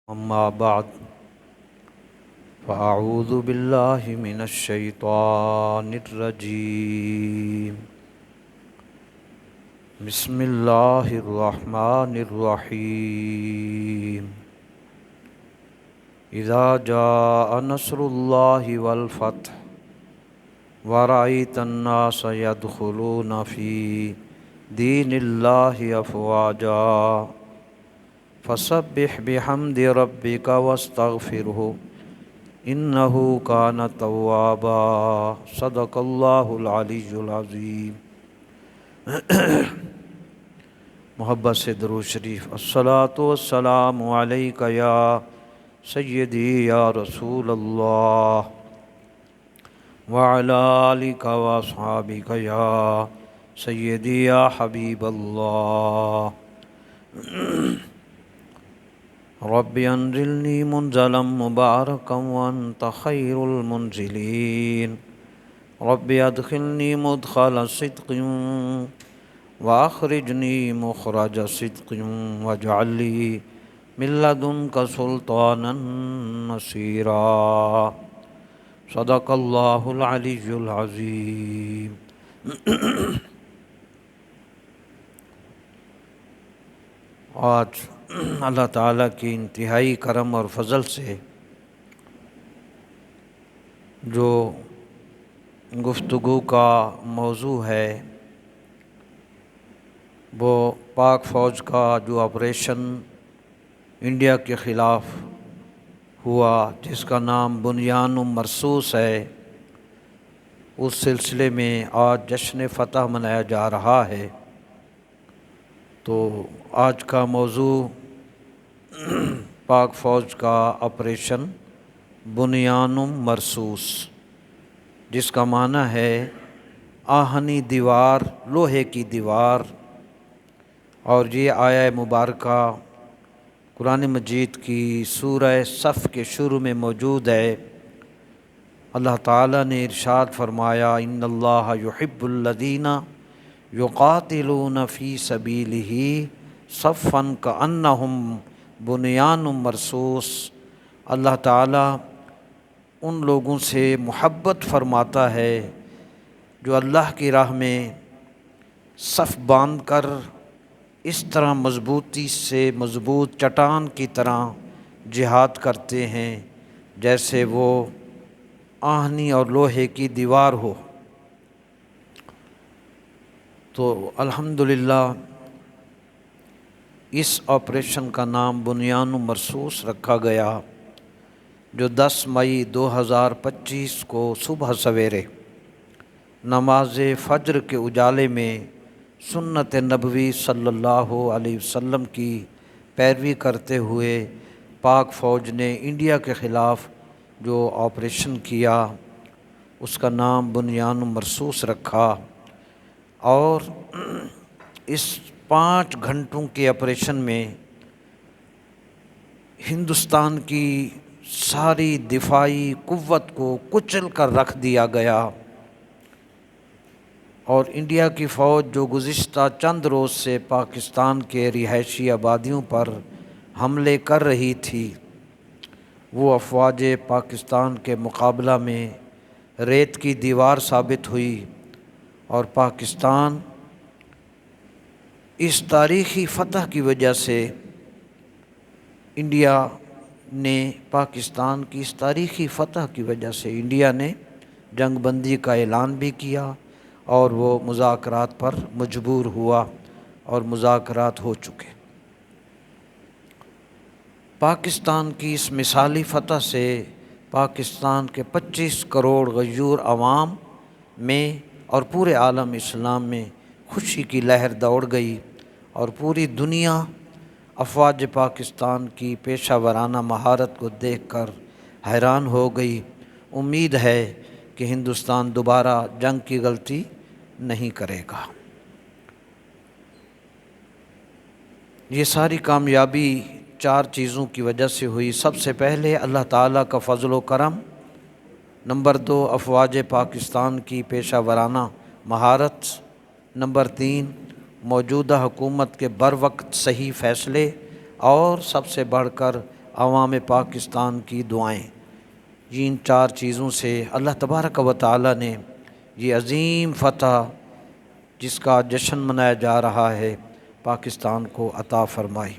أما بعد فأعوذ بالله من الشيطان الرجيم بسم الله الرحمن الرحيم إذا جاء نصر الله والفتح ورأيت الناس يدخلون في دين الله أفواجا فسبح بحمد ربك واستغفره إنه كان توابا صدق الله العلی العظیم۔ محبت سے درود شریف۔ الصلاۃ والسلام علیک یا سیدی یا رسول اللہ وعلی آلک واصحابک یا سیدی یا حبیب اللہ۔ رب انزلنی منزلا مبارکا وانت خیر المنزلین، رب ادخلنی مدخل صدق واخرجنی مخرج صدق واجعل لی من لدنک سلطانا نصیرا صدق اللہ العلی العظیم۔ آج اللہ تعالیٰ کی انتہائی کرم اور فضل سے جو گفتگو کا موضوع ہے وہ پاک فوج کا جو آپریشن انڈیا کے خلاف ہوا جس کا نام بنیان مرصوص ہے، اس سلسلے میں آج جشن فتح منایا جا رہا ہے۔ تو آج کا موضوع پاک فوج کا آپریشن بنیان مرصوص، جس کا معنی ہے آہنی دیوار، لوہے کی دیوار، اور یہ آیہ مبارکہ قرآن مجید کی سورہ صف کے شروع میں موجود ہے۔ اللہ تعالیٰ نے ارشاد فرمایا ان اللہ یحب الذین یقاتلون فی سبیلہ صفا کأنہم بنیان مرصوص۔ اللہ تعالیٰ ان لوگوں سے محبت فرماتا ہے جو اللہ کی راہ میں صف باندھ کر اس طرح مضبوطی سے مضبوط چٹان کی طرح جہاد کرتے ہیں جیسے وہ آہنی اور لوہے کی دیوار ہو۔ تو الحمدللہ اس آپریشن کا نام بنیان مرصوص رکھا گیا، جو 10 مئی 2025 کو صبح سویرے نماز فجر کے اجالے میں سنت نبوی صلی اللہ علیہ وسلم کی پیروی کرتے ہوئے پاک فوج نے انڈیا کے خلاف جو آپریشن کیا اس کا نام بنیان مرصوص رکھا، اور اس 5 گھنٹوں کے آپریشن میں ہندوستان کی ساری دفاعی قوت کو کچل کر رکھ دیا گیا، اور انڈیا کی فوج جو گزشتہ چند روز سے پاکستان کے رہائشی آبادیوں پر حملے کر رہی تھی، وہ افواج پاکستان کے مقابلہ میں ریت کی دیوار ثابت ہوئی، اور پاکستان اس تاریخی فتح کی وجہ سے انڈیا نے پاکستان کی اس تاریخی فتح کی وجہ سے انڈیا نے جنگ بندی کا اعلان بھی کیا، اور وہ مذاکرات پر مجبور ہوا اور مذاکرات ہو چکے۔ پاکستان کی اس مثالی فتح سے پاکستان کے 25 کروڑ غیور عوام میں اور پورے عالم اسلام میں خوشی کی لہر دوڑ گئی، اور پوری دنیا افواج پاکستان کی پیشہ ورانہ مہارت کو دیکھ کر حیران ہو گئی۔ امید ہے کہ ہندوستان دوبارہ جنگ کی غلطی نہیں کرے گا۔ یہ ساری کامیابی 4 چیزوں کی وجہ سے ہوئی۔ سب سے پہلے اللہ تعالیٰ کا فضل و کرم، نمبر 2 افواج پاکستان کی پیشہ ورانہ مہارت، نمبر 3 موجودہ حکومت کے بروقت صحیح فیصلے، اور سب سے بڑھ کر عوام پاکستان کی دعائیں، ان 4 چیزوں سے اللہ تبارک و تعالی نے یہ عظیم فتح جس کا جشن منایا جا رہا ہے پاکستان کو عطا فرمائی۔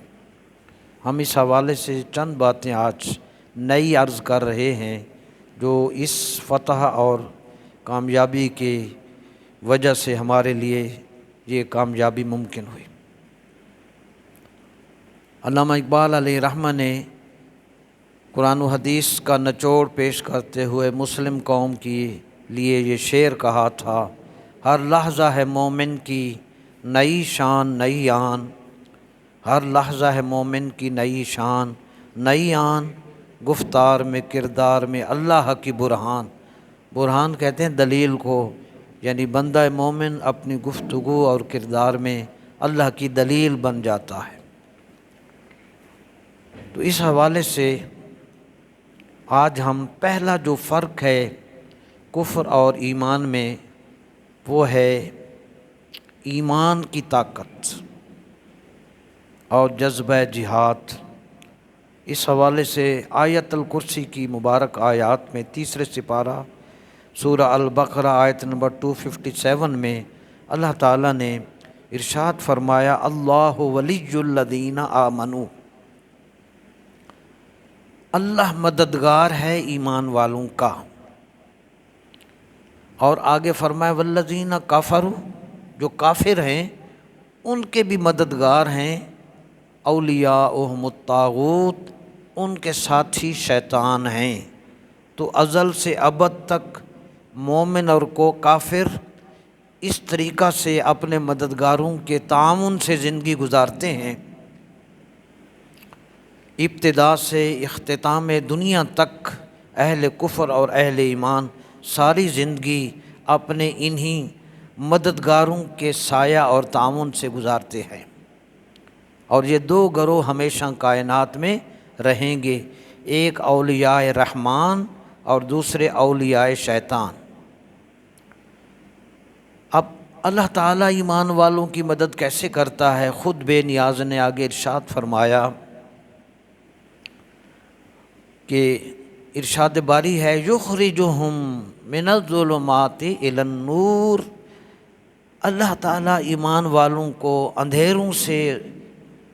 ہم اس حوالے سے چند باتیں آج نئی عرض کر رہے ہیں جو اس فتح اور کامیابی کی وجہ سے ہمارے لیے یہ کامیابی ممکن ہوئی۔ علامہ اقبال علیہ رحمہ نے قرآن و حدیث کا نچوڑ پیش کرتے ہوئے مسلم قوم کے لیے یہ شعر کہا تھا، ہر لحظہ ہے مومن کی نئی شان نئی آن، ہر لحظہ ہے مومن کی نئی شان نئی آن، گفتار میں کردار میں اللہ کی برہان۔ برہان کہتے ہیں دلیل کو، یعنی بندہ مومن اپنی گفتگو اور کردار میں اللہ کی دلیل بن جاتا ہے۔ تو اس حوالے سے آج ہم پہلا جو فرق ہے کفر اور ایمان میں وہ ہے ایمان کی طاقت اور جذبہ جہاد۔ اس حوالے سے آیت الکرسی کی مبارک آیات میں 3 سپارہ سورہ البقرہ آیت نمبر 257 میں اللہ تعالیٰ نے ارشاد فرمایا، اللہ ولی الذین آمنوا، اللہ مددگار ہے ایمان والوں کا، اور آگے فرمایا والذین کفروا، جو کافر ہیں ان کے بھی مددگار ہیں، اولیاؤہم الطاغوت، ان کے ساتھی شیطان ہیں۔ تو ازل سے ابد تک مومن اور کو کافر اس طریقہ سے اپنے مددگاروں کے تعاون سے زندگی گزارتے ہیں، ابتدا سے اختتام دنیا تک اہل کفر اور اہل ایمان ساری زندگی اپنے انہی مددگاروں کے سایہ اور تعاون سے گزارتے ہیں، اور یہ 2 گروہ ہمیشہ کائنات میں رہیں گے، ایک اولیاء رحمان اور دوسرے اولیاء شیطان۔ اب اللہ تعالیٰ ایمان والوں کی مدد کیسے کرتا ہے؟ خود بے نیاز نے آگے ارشاد فرمایا کہ ارشاد باری ہے، یخرجہم من الظلمات الی النور، اللہ تعالیٰ ایمان والوں کو اندھیروں سے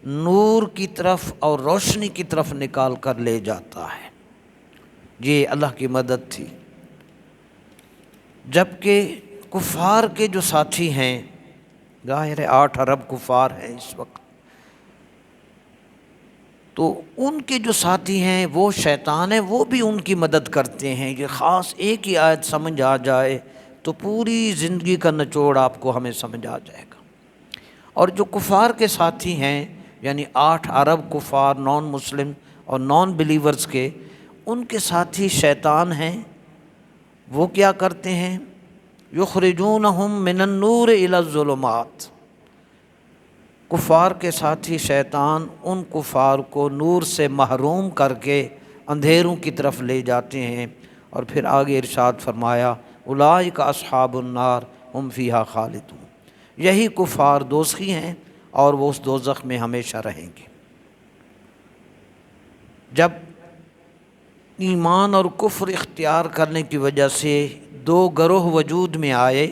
نور کی طرف اور روشنی کی طرف نکال کر لے جاتا ہے۔ یہ اللہ کی مدد تھی۔ جبکہ کفار کے جو ساتھی ہیں، ظاہر ہے 8 ارب کفار ہیں اس وقت، تو ان کے جو ساتھی ہیں وہ شیطان ہیں، وہ بھی ان کی مدد کرتے ہیں۔ یہ خاص ایک ہی آیت سمجھ آ جائے تو پوری زندگی کا نچوڑ آپ کو ہمیں سمجھ آ جائے گا۔ اور جو کفار کے ساتھی ہیں، یعنی 8 ارب کفار نان مسلم اور نان بلیورز کے، ان کے ساتھی شیطان ہیں۔ وہ کیا کرتے ہیں؟ یخرجونہم من النور الی الظلمات، کفار کے ساتھی شیطان ان کفار کو نور سے محروم کر کے اندھیروں کی طرف لے جاتے ہیں، اور پھر آگے ارشاد فرمایا اولئک اصحاب النار ہم فیہا خالدون، یہی کفار دوزخی ہیں اور وہ اس دوزخ میں ہمیشہ رہیں گے۔ جب ایمان اور کفر اختیار کرنے کی وجہ سے 2 گروہ وجود میں آئے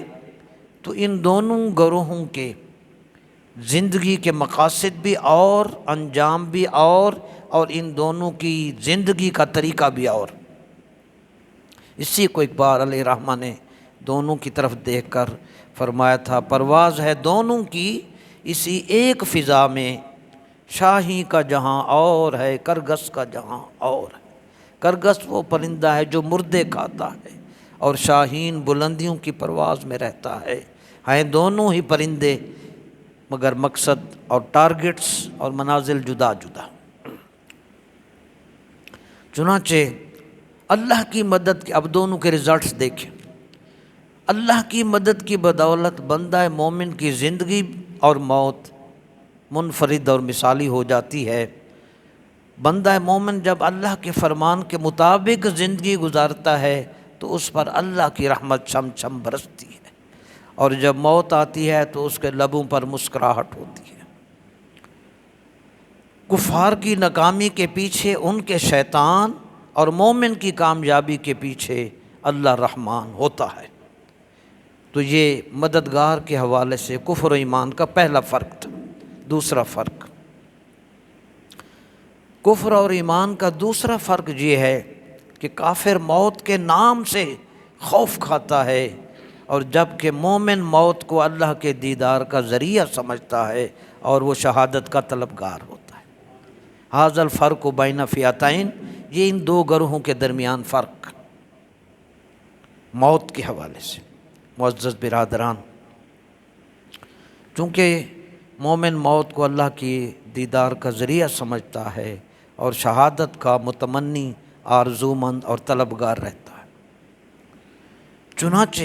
تو ان دونوں گروہوں کے زندگی کے مقاصد بھی اور انجام بھی اور ان دونوں کی زندگی کا طریقہ بھی اور۔ اسی کو اقبال علیہ رحمہ نے دونوں کی طرف دیکھ کر فرمایا تھا، پرواز ہے دونوں کی اسی ایک فضا میں، شاہی کا جہاں اور ہے کرگس کا جہاں اور ہے۔ کرگس وہ پرندہ ہے جو مردے کھاتا ہے، اور شاہین بلندیوں کی پرواز میں رہتا ہے۔ ہیں دونوں ہی پرندے، مگر مقصد اور ٹارگٹس اور منازل جدا جدا۔ چنانچہ اللہ کی مدد کے اب دونوں کے رزلٹس دیکھیں۔ اللہ کی مدد کی بدولت بندہ مومن کی زندگی اور موت منفرد اور مثالی ہو جاتی ہے۔ بندہ مومن جب اللہ کے فرمان کے مطابق زندگی گزارتا ہے تو اس پر اللہ کی رحمت چھم چھم برستی ہے، اور جب موت آتی ہے تو اس کے لبوں پر مسکراہٹ ہوتی ہے۔ کفار کی ناکامی کے پیچھے ان کے شیطان اور مومن کی کامیابی کے پیچھے اللہ رحمان ہوتا ہے۔ تو یہ مددگار کے حوالے سے کفر و ایمان کا پہلا فرق تھا۔ دوسرا فرق، کفر اور ایمان کا دوسرا فرق یہ ہے کہ کافر موت کے نام سے خوف کھاتا ہے، اور جب کہ مومن موت کو اللہ کے دیدار کا ذریعہ سمجھتا ہے اور وہ شہادت کا طلبگار ہوتا ہے۔ ھذا الفرق بین فئتین، یہ ان دو گروہوں کے درمیان فرق موت کے حوالے سے۔ معزز برادران، چونکہ مومن موت کو اللہ کی دیدار کا ذریعہ سمجھتا ہے اور شہادت کا متمنی، آرزومند اور طلبگار رہتا ہے، چنانچہ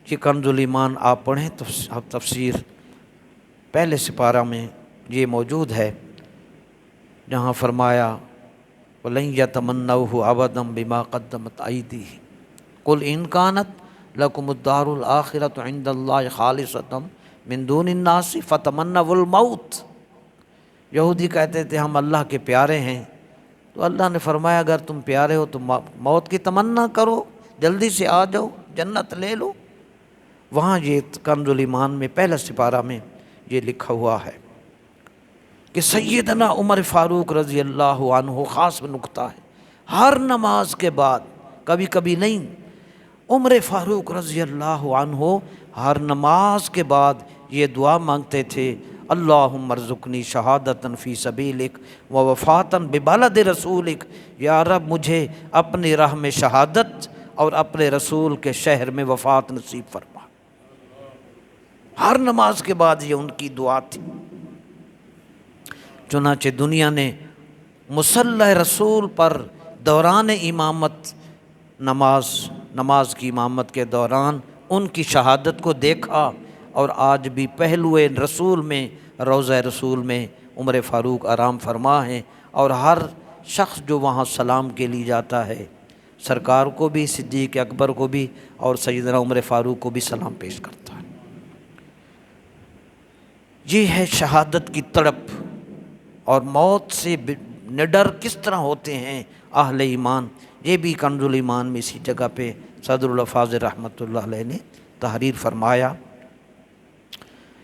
یہ کنز الایمان آپ پڑھیں تو تفسیر پہلے سپارہ میں یہ موجود ہے، جہاں فرمایا وَلَن يَتَمَنَّوْهُ أَبَدًا بِمَا قَدَّمَتْ أَيْدِيهِمْ قُلْ إِنْ كَانَتْ لَكُمُ الدَّارُ الْآخِرَةُ عِنْدَ اللَّهِ خَالِصَةً مِنْ دُونِ النَّاسِ فَتَمَنَّوُا الْمَوْتَ۔ یہودی کہتے تھے ہم اللہ کے پیارے ہیں، تو اللہ نے فرمایا اگر تم پیارے ہو تو موت کی تمنا کرو، جلدی سے آ جاؤ، جنت لے لو۔ وہاں یہ کنز الایمان میں پہلا سپارہ میں یہ لکھا ہوا ہے کہ سیدنا عمر فاروق رضی اللہ عنہ خاص نکتہ ہے، ہر نماز کے بعد، کبھی کبھی نہیں، عمر فاروق رضی اللہ عنہ ہر نماز کے بعد یہ دعا مانگتے تھے، اللہم ارزقنی شہادتاً فی سبیلک و وفاتاً ببلد رسولک، یا رب مجھے اپنی راہ میں شہادت اور اپنے رسول کے شہر میں وفات نصیب فرما۔ ہر نماز کے بعد یہ ان کی دعا تھی۔ چنانچہ دنیا نے مصلی رسول پر دوران امامت نماز کی امامت کے دوران ان کی شہادت کو دیکھا، اور آج بھی پہلو رسول میں، روضہ رسول میں عمر فاروق آرام فرما ہیں، اور ہر شخص جو وہاں سلام کے لیے جاتا ہے، سرکار کو بھی، صدیق اکبر کو بھی اور سیدنا عمر فاروق کو بھی سلام پیش کرتا ہے۔ یہ ہے شہادت کی تڑپ، اور موت سے نڈر کس طرح ہوتے ہیں اہل ایمان، یہ بھی کنز الایمان میں اسی جگہ پہ صدر الحفاظ رحمۃ اللہ علیہ نے تحریر فرمایا۔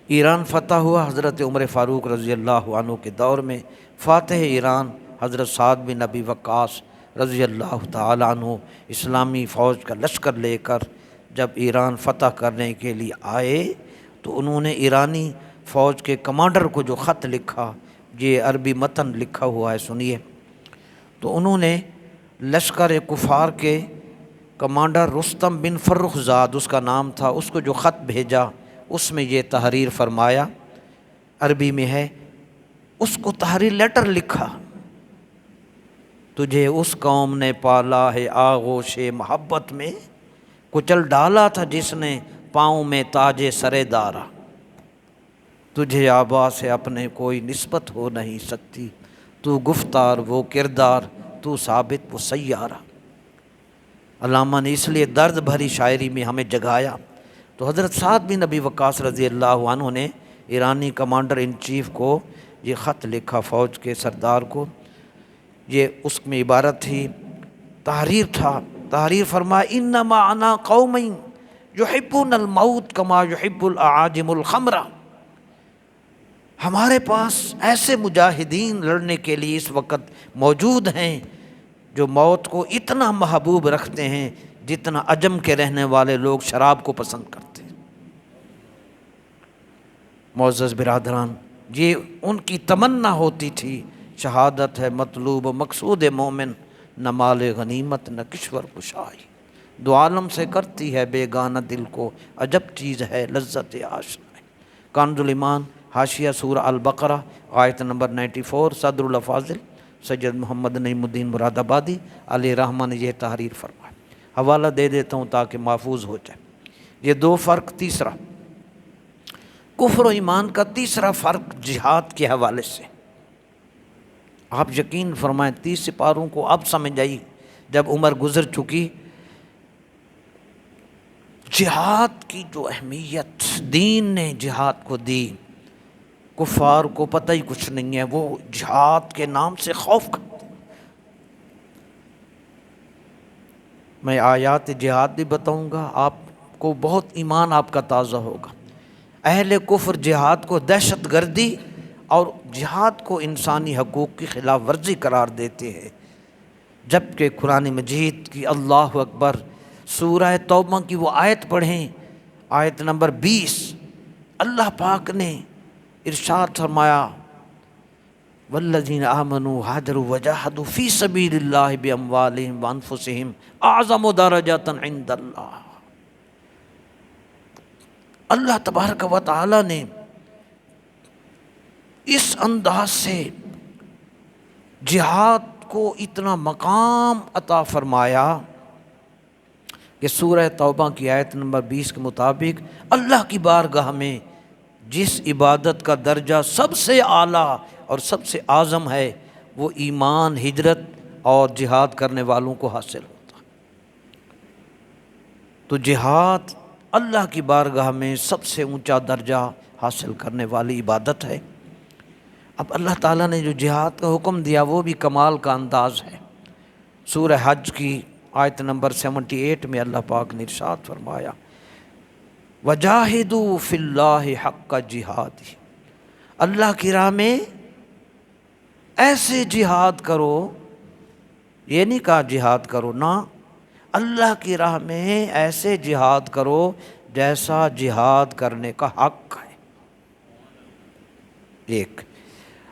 ایران فتح ہوا حضرت عمر فاروق رضی اللہ عنہ کے دور میں۔ فاتح ایران حضرت سعد بن ابی وقاص رضی اللہ تعالی عنہ اسلامی فوج کا لشکر لے کر جب ایران فتح کرنے کے لیے آئے، تو انہوں نے ایرانی فوج کے کمانڈر کو جو خط لکھا، یہ عربی متن لکھا ہوا ہے، سنیے۔ تو انہوں نے لشکر کفار کے کمانڈر رستم بن فرخزاد، اس کا نام تھا، اس کو جو خط بھیجا، اس میں یہ تحریر فرمایا، عربی میں ہے، اس کو تحریر لیٹر لکھا، تجھے اس قوم نے پالا ہے آغوش محبت میں، کچل ڈالا تھا جس نے پاؤں میں تاج سرے دارا، تجھے آبا سے اپنے کوئی نسبت ہو نہیں سکتی، تو گفتار وہ کردار، تو ثابت وہ سیارہ۔ علامہ نے اس لیے درد بھری شاعری میں ہمیں جگایا۔ تو حضرت سعد بن ابی وقاص رضی اللہ عنہ نے ایرانی کمانڈر ان چیف کو یہ خط لکھا، فوج کے سردار کو، یہ اس میں عبارت تھی، تحریر تھا، تحریر فرمایا انما انا قوم یحبون الموت کما یحب الاعاجم الخمر، ہمارے پاس ایسے مجاہدین لڑنے کے لیے اس وقت موجود ہیں جو موت کو اتنا محبوب رکھتے ہیں جتنا عجم کے رہنے والے لوگ شراب کو پسند کرتے ہیں۔ معزز برادران، یہ ان کی تمنا ہوتی تھی، شہادت ہے مطلوب و مقصود مومن، نہ مال غنیمت نہ کشور کشائی، دو عالم سے کرتی ہے بیگانہ دل کو، عجب چیز ہے لذت آشنائی۔ کنز الایمان حاشیہ سورہ البقرہ آیت نمبر 94، صدر الافاضل سید محمد نعیم الدین مراد آبادی علیہ رحمہ نے یہ تحریر فرمایا۔ حوالہ دے دیتا ہوں تاکہ محفوظ ہو جائے۔ یہ دو فرق۔ تیسرا، کفر و ایمان کا تیسرا فرق جہاد کے حوالے سے، آپ یقین فرمائیں 30 سپاروں کو اب سمجھ آئی جب عمر گزر چکی۔ جہاد کی جو اہمیت دین نے جہاد کو دی، کفار کو پتہ ہی کچھ نہیں ہے، وہ جہاد کے نام سے خوف کرتے۔ میں آیات جہاد بھی بتاؤں گا، آپ کو بہت ایمان آپ کا تازہ ہوگا۔ اہل کفر جہاد کو دہشت گردی اور جہاد کو انسانی حقوق کی خلاف ورزی قرار دیتے ہیں، جبکہ قرآن مجید کی اللہ اکبر سورہ توبہ کی وہ آیت پڑھیں، آیت نمبر 20، اللہ پاک نے ارشاد فرمایا والذین آمنوا ہاجروا وجاہدوا فی سبیل اللہ باموالہم وانفسہم اعظم درجۃ عند اللہ۔ اللہ تبارک و تعالی نے اس انداز سے جہاد کو اتنا مقام عطا فرمایا کہ سورہ توبہ کی آیت نمبر 20 کے مطابق اللہ کی بارگاہ میں جس عبادت کا درجہ سب سے اعلیٰ اور سب سے اعظم ہے، وہ ایمان، ہجرت اور جہاد کرنے والوں کو حاصل ہوتا ہے۔ تو جہاد اللہ کی بارگاہ میں سب سے اونچا درجہ حاصل کرنے والی عبادت ہے۔ اب اللہ تعالیٰ نے جو جہاد کا حکم دیا وہ بھی کمال کا انداز ہے۔ سورہ حج کی آیت نمبر 78 میں اللہ پاک نے ارشاد فرمایا وَجَاهِدُوا فِي اللَّهِ حَقَّ جِهَادِهِ، اللہ کی راہ میں ایسے جہاد کرو، یہ نہیں کہا جہاد کرو نا، اللہ کی راہ میں ایسے جہاد کرو جیسا جہاد کرنے کا حق ہے۔ ایک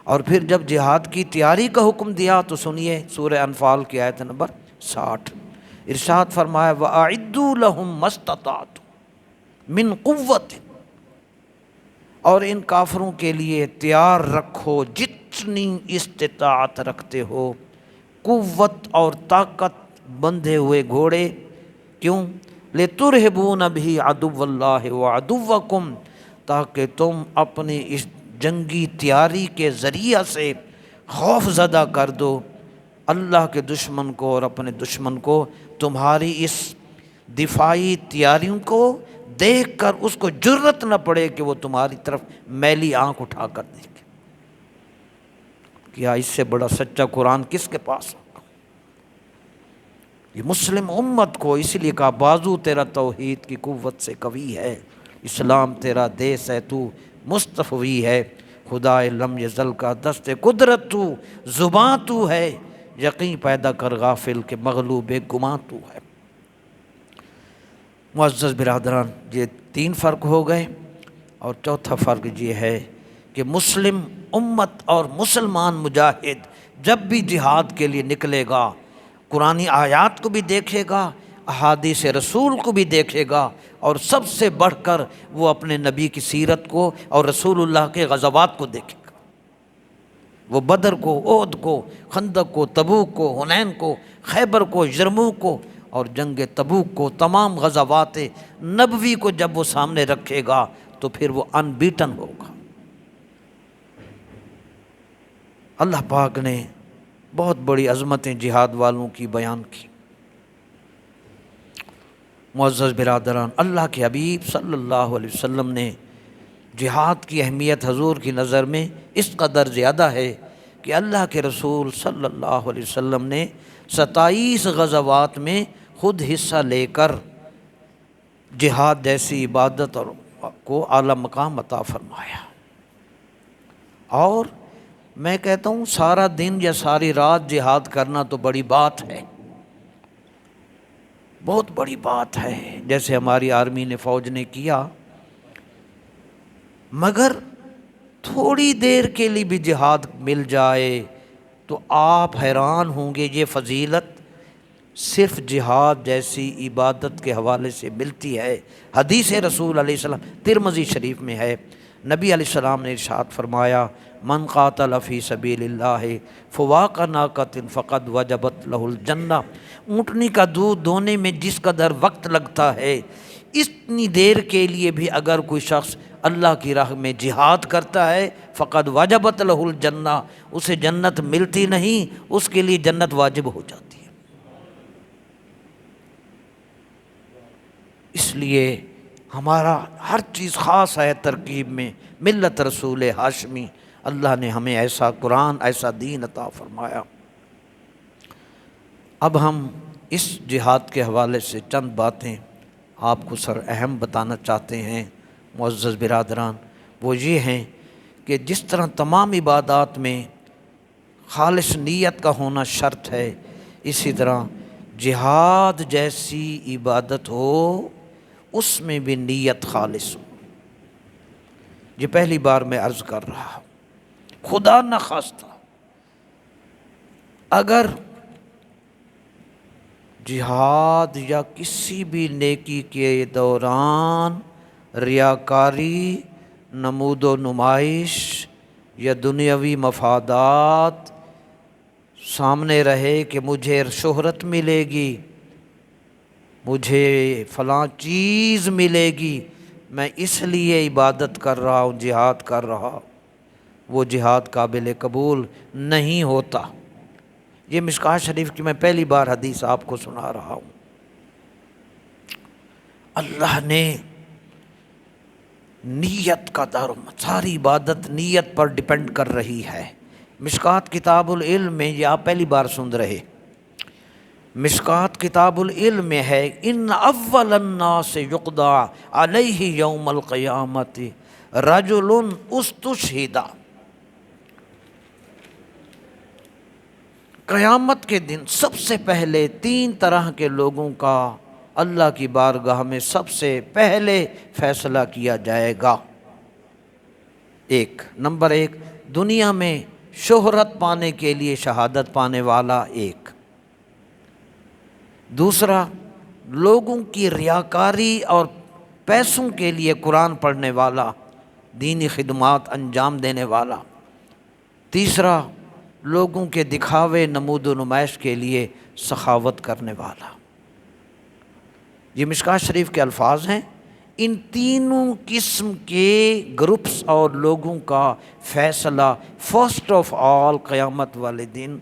اور پھر جب جہاد کی تیاری کا حکم دیا تو سنیے سورہ انفال کی آیت نمبر 60، ارشاد فرمایا وَأَعِدُّوا لَهُم مَّا اسْتَطَعْتُم مِّن قُوَّةٍ، اور ان کافروں کے لیے تیار رکھو جتنی استطاعت رکھتے ہو، قوت اور طاقت، بندھے ہوئے گھوڑے، کیوں؟ لِتُرْهِبُونَ بِهِ عَدُوَّ اللَّهِ وَعَدُوَّكُمْ، تاکہ تم اپنی اس جنگی تیاری کے ذریعہ سے خوف زدہ کر دو اللہ کے دشمن کو اور اپنے دشمن کو، تمہاری اس دفاعی تیاریوں کو دیکھ کر اس کو جرت نہ پڑے کہ وہ تمہاری طرف میلی آنکھ اٹھا کر دیکھے۔ کیا اس سے بڑا سچا قرآن کس کے پاس ہوگا؟ یہ مسلم امت کو اس لیے کہا بازو تیرا توحید کی قوت سے قوی ہے، اسلام تیرا دیس ہے، تو مصطفی ہے، خدا لم یزل کا دست قدرت تو، زباں تو ہے، یقین پیدا کر غافل کے مغلوب گماں تو ہے۔ معزز برادران، یہ 3 فرق ہو گئے، اور چوتھا فرق یہ ہے کہ مسلم امت اور مسلمان مجاہد جب بھی جہاد کے لیے نکلے گا قرآنی آیات کو بھی دیکھے گا، احادیث رسول کو بھی دیکھے گا، اور سب سے بڑھ کر وہ اپنے نبی کی سیرت کو اور رسول اللہ کے غزوات کو دیکھے گا۔ وہ بدر کو، احد کو، خندق کو، تبوک کو، حنین کو، خیبر کو، یرموک کو اور جنگ تبوک کو، تمام غزوات نبوی کو جب وہ سامنے رکھے گا تو پھر وہ ان بیٹن ہوگا۔ اللہ پاک نے بہت بڑی عظمتیں جہاد والوں کی بیان کی۔ معزز برادران، اللہ کے حبیب صلی اللہ علیہ وسلم نے جہاد کی اہمیت حضور کی نظر میں اس قدر زیادہ ہے کہ اللہ کے رسول صلی اللہ علیہ وسلم نے 27 غزوات میں خود حصہ لے کر جہاد جیسی عبادت اور کو اعلیٰ مقام عطا فرمایا۔ اور میں کہتا ہوں سارا دن یا ساری رات جہاد کرنا تو بڑی بات ہے، بہت بڑی بات ہے، جیسے ہماری آرمی نے، فوج نے کیا، مگر تھوڑی دیر کے لیے بھی جہاد مل جائے تو آپ حیران ہوں گے یہ فضیلت صرف جہاد جیسی عبادت کے حوالے سے ملتی ہے۔ حدیث رسول علیہ السلام ترمذی شریف میں ہے، نبی علیہ السلام نے ارشاد فرمایا من قاتل فی سبیل اللہ فواق ناقۃ فقد وجبت لہ الجنہ، اونٹنی کا دودھ دھونے میں جس قدر وقت لگتا ہے اتنی دیر کے لیے بھی اگر کوئی شخص اللہ کی راہ میں جہاد کرتا ہے فقد وجبت لہ الجنہ، اسے جنت ملتی نہیں، اس کے لیے جنت واجب ہو جاتی ہے۔ اس لیے ہمارا ہر چیز خاص ہے ترکیب میں، ملت رسول ہاشمی۔ اللہ نے ہمیں ایسا قرآن، ایسا دین عطا فرمایا۔ اب ہم اس جہاد کے حوالے سے چند باتیں آپ کو سر اہم بتانا چاہتے ہیں معزز برادران۔ وہ یہ ہیں کہ جس طرح تمام عبادات میں خالص نیت کا ہونا شرط ہے، اسی طرح جہاد جیسی عبادت ہو اس میں بھی نیت خالص ہو۔ یہ پہلی بار میں عرض کر رہا ہوں، خدا نخواستہ اگر جہاد یا کسی بھی نیکی کے دوران ریاکاری، نمود و نمائش یا دنیاوی مفادات سامنے رہے کہ مجھے شہرت ملے گی، مجھے فلاں چیز ملے گی، میں اس لیے عبادت کر رہا ہوں، جہاد کر رہا ہوں، وہ جہاد قابل قبول نہیں ہوتا۔ یہ مشکوٰۃ شریف کی میں پہلی بار حدیث آپ کو سنا رہا ہوں۔ اللہ نے نیت کا ساری عبادت نیت پر ڈیپینڈ کر رہی ہے۔ مشکوٰۃ کتاب العلم میں، یہ آپ پہلی بار سن رہے، مشکوٰۃ کتاب العلم میں ہے، ان اول الناس یقضی علیہ یوم القیامۃ رجل استشہد۔ قیامت کے دن سب سے پہلے 3 طرح کے لوگوں کا اللہ کی بارگاہ میں سب سے پہلے فیصلہ کیا جائے گا۔ نمبر 1، دنیا میں شہرت پانے کے لیے شہادت پانے والا ایک۔ دوسرا، لوگوں کی ریاکاری اور پیسوں کے لیے قرآن پڑھنے والا، دینی خدمات انجام دینے والا۔ تیسرا، لوگوں کے دکھاوے، نمود و نمائش کے لیے سخاوت کرنے والا۔ یہ مشکوٰۃ شریف کے الفاظ ہیں۔ ان تینوں قسم کے گروپس اور لوگوں کا فیصلہ فرسٹ آف آل قیامت والے دن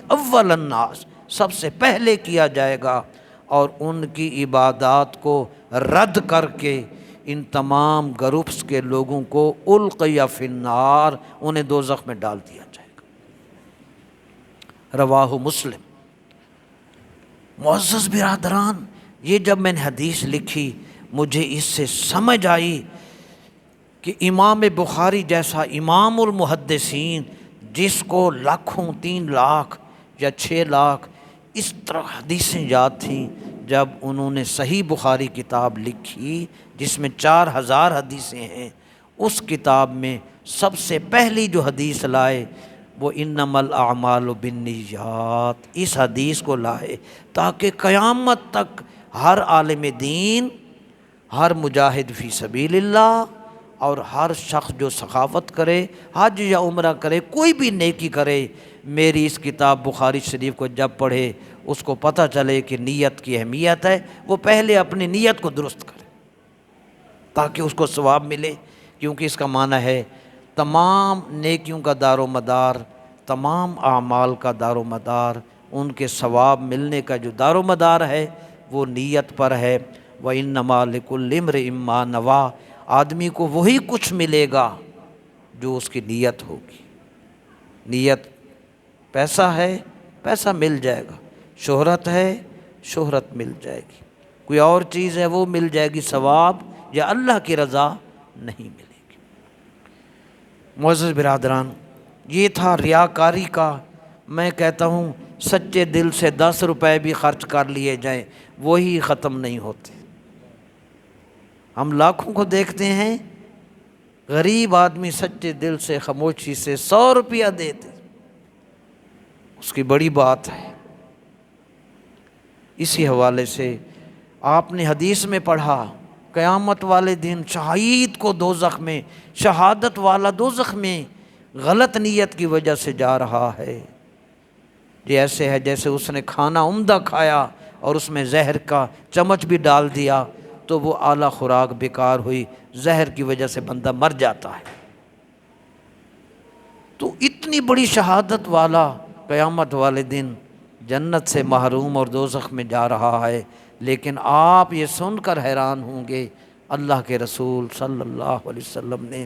اول الناس سب سے پہلے کیا جائے گا، اور ان کی عبادات کو رد کر کے ان تمام گروپس کے لوگوں کو القی فی النار، انہیں دوزخ میں ڈال دیا جائے گا۔ رواہ مسلم۔ معزز برادران، یہ جب میں نے حدیث لکھی مجھے اس سے سمجھ آئی کہ امام بخاری جیسا امام المحدثین، جس کو لاکھوں 3 لاکھ یا 6 لاکھ اس طرح حدیثیں یاد تھیں، جب انہوں نے صحیح بخاری کتاب لکھی جس میں 4000 حدیثیں ہیں، اس کتاب میں سب سے پہلی جو حدیث لائے وہ انما الاعمال بالنیات، اس حدیث کو لائے تاکہ قیامت تک ہر عالم دین، ہر مجاہد فی سبیل اللہ اور ہر شخص جو سخاوت کرے، حج یا عمرہ کرے، کوئی بھی نیکی کرے، میری اس کتاب بخاری شریف کو جب پڑھے اس کو پتہ چلے کہ نیت کی اہمیت ہے، وہ پہلے اپنی نیت کو درست کرے تاکہ اس کو ثواب ملے، کیونکہ اس کا معنی ہے تمام نیکیوں کا دار و مدار، تمام اعمال کا دار و مدار، ان کے ثواب ملنے کا جو دار و مدار ہے وہ نیت پر ہے۔ وَإِنَّمَا لِكُلِّ امْرِئٍ مَّا نَوَىٰ، آدمی کو وہی کچھ ملے گا جو اس کی نیت ہوگی۔ نیت، پیسہ ہے پیسہ مل جائے گا، شہرت ہے شہرت مل جائے گی، کوئی اور چیز ہے وہ مل جائے گی، ثواب یا اللہ کی رضا نہیں ملے گی۔ معزز برادران، یہ تھا ریاکاری کا۔ میں کہتا ہوں سچے دل سے 10 روپے بھی خرچ کر لیے جائیں وہی ختم نہیں ہوتے۔ ہم لاکھوں کو دیکھتے ہیں، غریب آدمی سچے دل سے خاموشی سے 100 روپیہ دے دے، اس کی بڑی بات ہے۔ اسی حوالے سے آپ نے حدیث میں پڑھا، قیامت والے دن شہید کو دوزخ میں، شہادت والا دوزخ میں غلط نیت کی وجہ سے جا رہا ہے۔ یہ ایسے ہے جیسے اس نے کھانا عمدہ کھایا اور اس میں زہر کا چمچ بھی ڈال دیا تو وہ اعلیٰ خوراک بیکار ہوئی، زہر کی وجہ سے بندہ مر جاتا ہے۔ تو اتنی بڑی شہادت والا قیامت والے دن جنت سے محروم اور دوزخ میں جا رہا ہے، لیکن آپ یہ سن کر حیران ہوں گے اللہ کے رسول صلی اللہ علیہ وسلم نے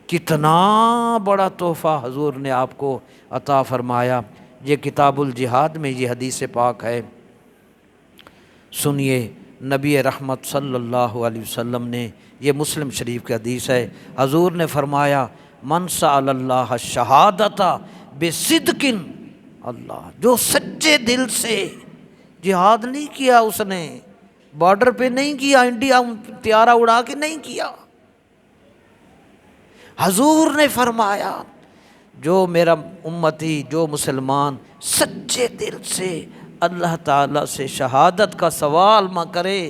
کتنا بڑا تحفہ حضور نے آپ کو عطا فرمایا۔ یہ کتاب الجہاد میں یہ حدیث پاک ہے، سنیے نبی رحمت صلی اللہ علیہ وسلم نے، یہ مسلم شریف کی حدیث ہے، حضور نے فرمایا من سأل اللہ الشہادۃ بصدق، اللہ جو سچے دل سے جہاد نہیں کیا، اس نے بارڈر پہ نہیں کیا، انڈیا طیارہ اڑا کے نہیں کیا، حضور نے فرمایا جو میرا امتی، جو مسلمان سچے دل سے اللہ تعالیٰ سے شہادت کا سوال نہ کرے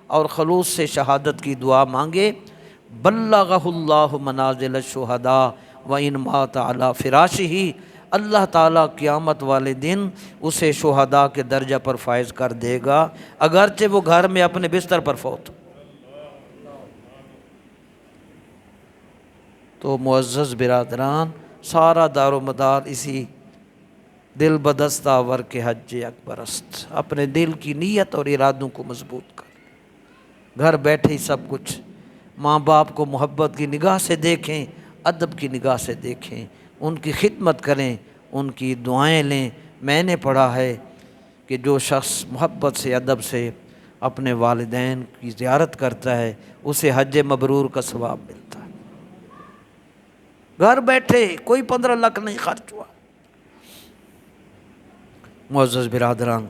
اور خلوص سے شہادت کی دعا مانگے، بلغہ اللہ منازل الشہداء وإن مات علی فراشہ، اللہ تعالیٰ قیامت والے دن اسے شہداء کے درجہ پر فائز کر دے گا، اگرچہ وہ گھر میں اپنے بستر پر فوت ہو۔ تو معزز برادران، سارا دار و مدار اسی دل بدستہ ور کے حج اکبر است۔ اپنے دل کی نیت اور ارادوں کو مضبوط کر، گھر بیٹھے ہی سب کچھ، ماں باپ کو محبت کی نگاہ سے دیکھیں، ادب کی نگاہ سے دیکھیں، ان کی خدمت کریں، ان کی دعائیں لیں۔ میں نے پڑھا ہے کہ جو شخص محبت سے، ادب سے اپنے والدین کی زیارت کرتا ہے، اسے حج مبرور کا ثواب ملتا ہے، گھر بیٹھے، کوئی 15 لاکھ نہیں خرچ ہوا۔ معزز برادران،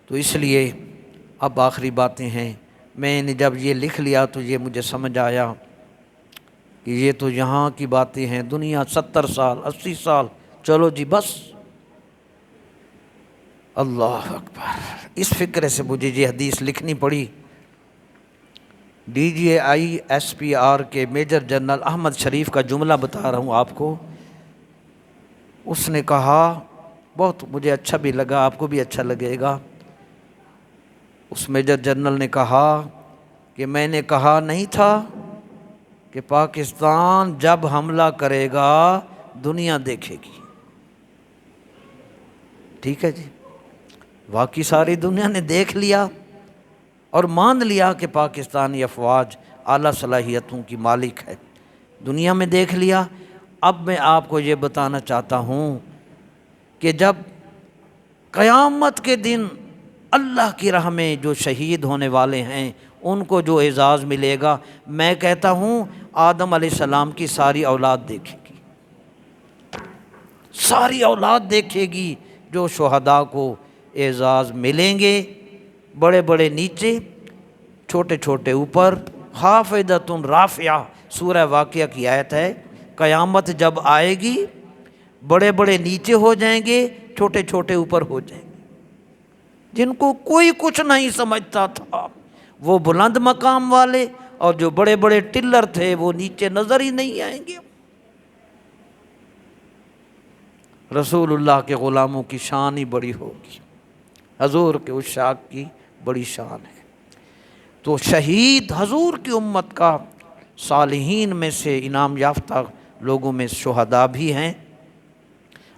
تو اس لیے اب آخری باتیں ہیں، میں نے جب یہ لکھ لیا تو یہ مجھے سمجھ آیا کہ یہ تو یہاں کی باتیں ہیں، دنیا 70 سال 80 سال، چلو جی بس، اللہ اکبر۔ اس فکر سے مجھے یہ حدیث لکھنی پڑی۔ DGISPR کے میجر جنرل احمد شریف کا جملہ بتا رہا ہوں آپ کو، اس نے کہا، بہت مجھے اچھا بھی لگا، آپ کو بھی اچھا لگے گا۔ اس میجر جنرل نے کہا کہ میں نے کہا نہیں تھا کہ پاکستان جب حملہ کرے گا دنیا دیکھے گی، ٹھیک ہے جی، واقعی ساری دنیا نے دیکھ لیا اور مان لیا کہ پاکستانی افواج اعلیٰ صلاحیتوں کی مالک ہے، دنیا میں دیکھ لیا۔ اب میں آپ کو یہ بتانا چاہتا ہوں کہ جب قیامت کے دن اللہ کی راہ میں جو شہید ہونے والے ہیں ان کو جو اعزاز ملے گا، میں کہتا ہوں آدم علیہ السلام کی ساری اولاد دیکھے گی، ساری اولاد دیکھے گی، جو شہداء کو اعزاز ملیں گے، بڑے بڑے نیچے، چھوٹے چھوٹے اوپر، خافضۃ رافعہ، سورہ واقعہ کی آیت ہے، قیامت جب آئے گی بڑے بڑے نیچے ہو جائیں گے، چھوٹے چھوٹے اوپر ہو جائیں گے، جن کو کوئی کچھ نہیں سمجھتا تھا وہ بلند مقام والے، اور جو بڑے بڑے ٹلر تھے وہ نیچے نظر ہی نہیں آئیں گے۔ رسول اللہ کے غلاموں کی شان ہی بڑی ہوگی، حضور کے عشاق کی بڑی شان ہے۔ تو شہید حضور کی امت کا صالحین میں سے انعام یافتہ لوگوں میں شہداء بھی ہیں،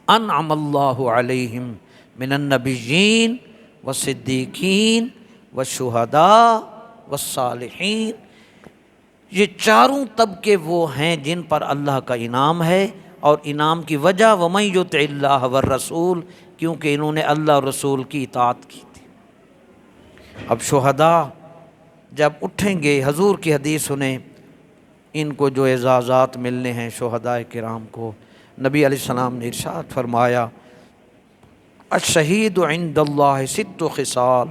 انعم اللہ علیہم من النبیین والصدیقین والشہداء والصالحین، یہ چاروں طبقے وہ ہیں جن پر اللہ کا انعام ہے، اور انعام کی وجہ وَمَن يُطِعِ اللَّهَ وَالرَّسُولَ، کیونکہ انہوں نے اللہ اور رسول کی اطاعت کی تھی۔ اب شہداء جب اٹھیں گے، حضور کی حدیث سنیں، ان کو جو اعزازات ملنے ہیں شہداء کرام کو، نبی علیہ السلام نے ارشاد فرمایا الشہید عند اللہ ست خصال،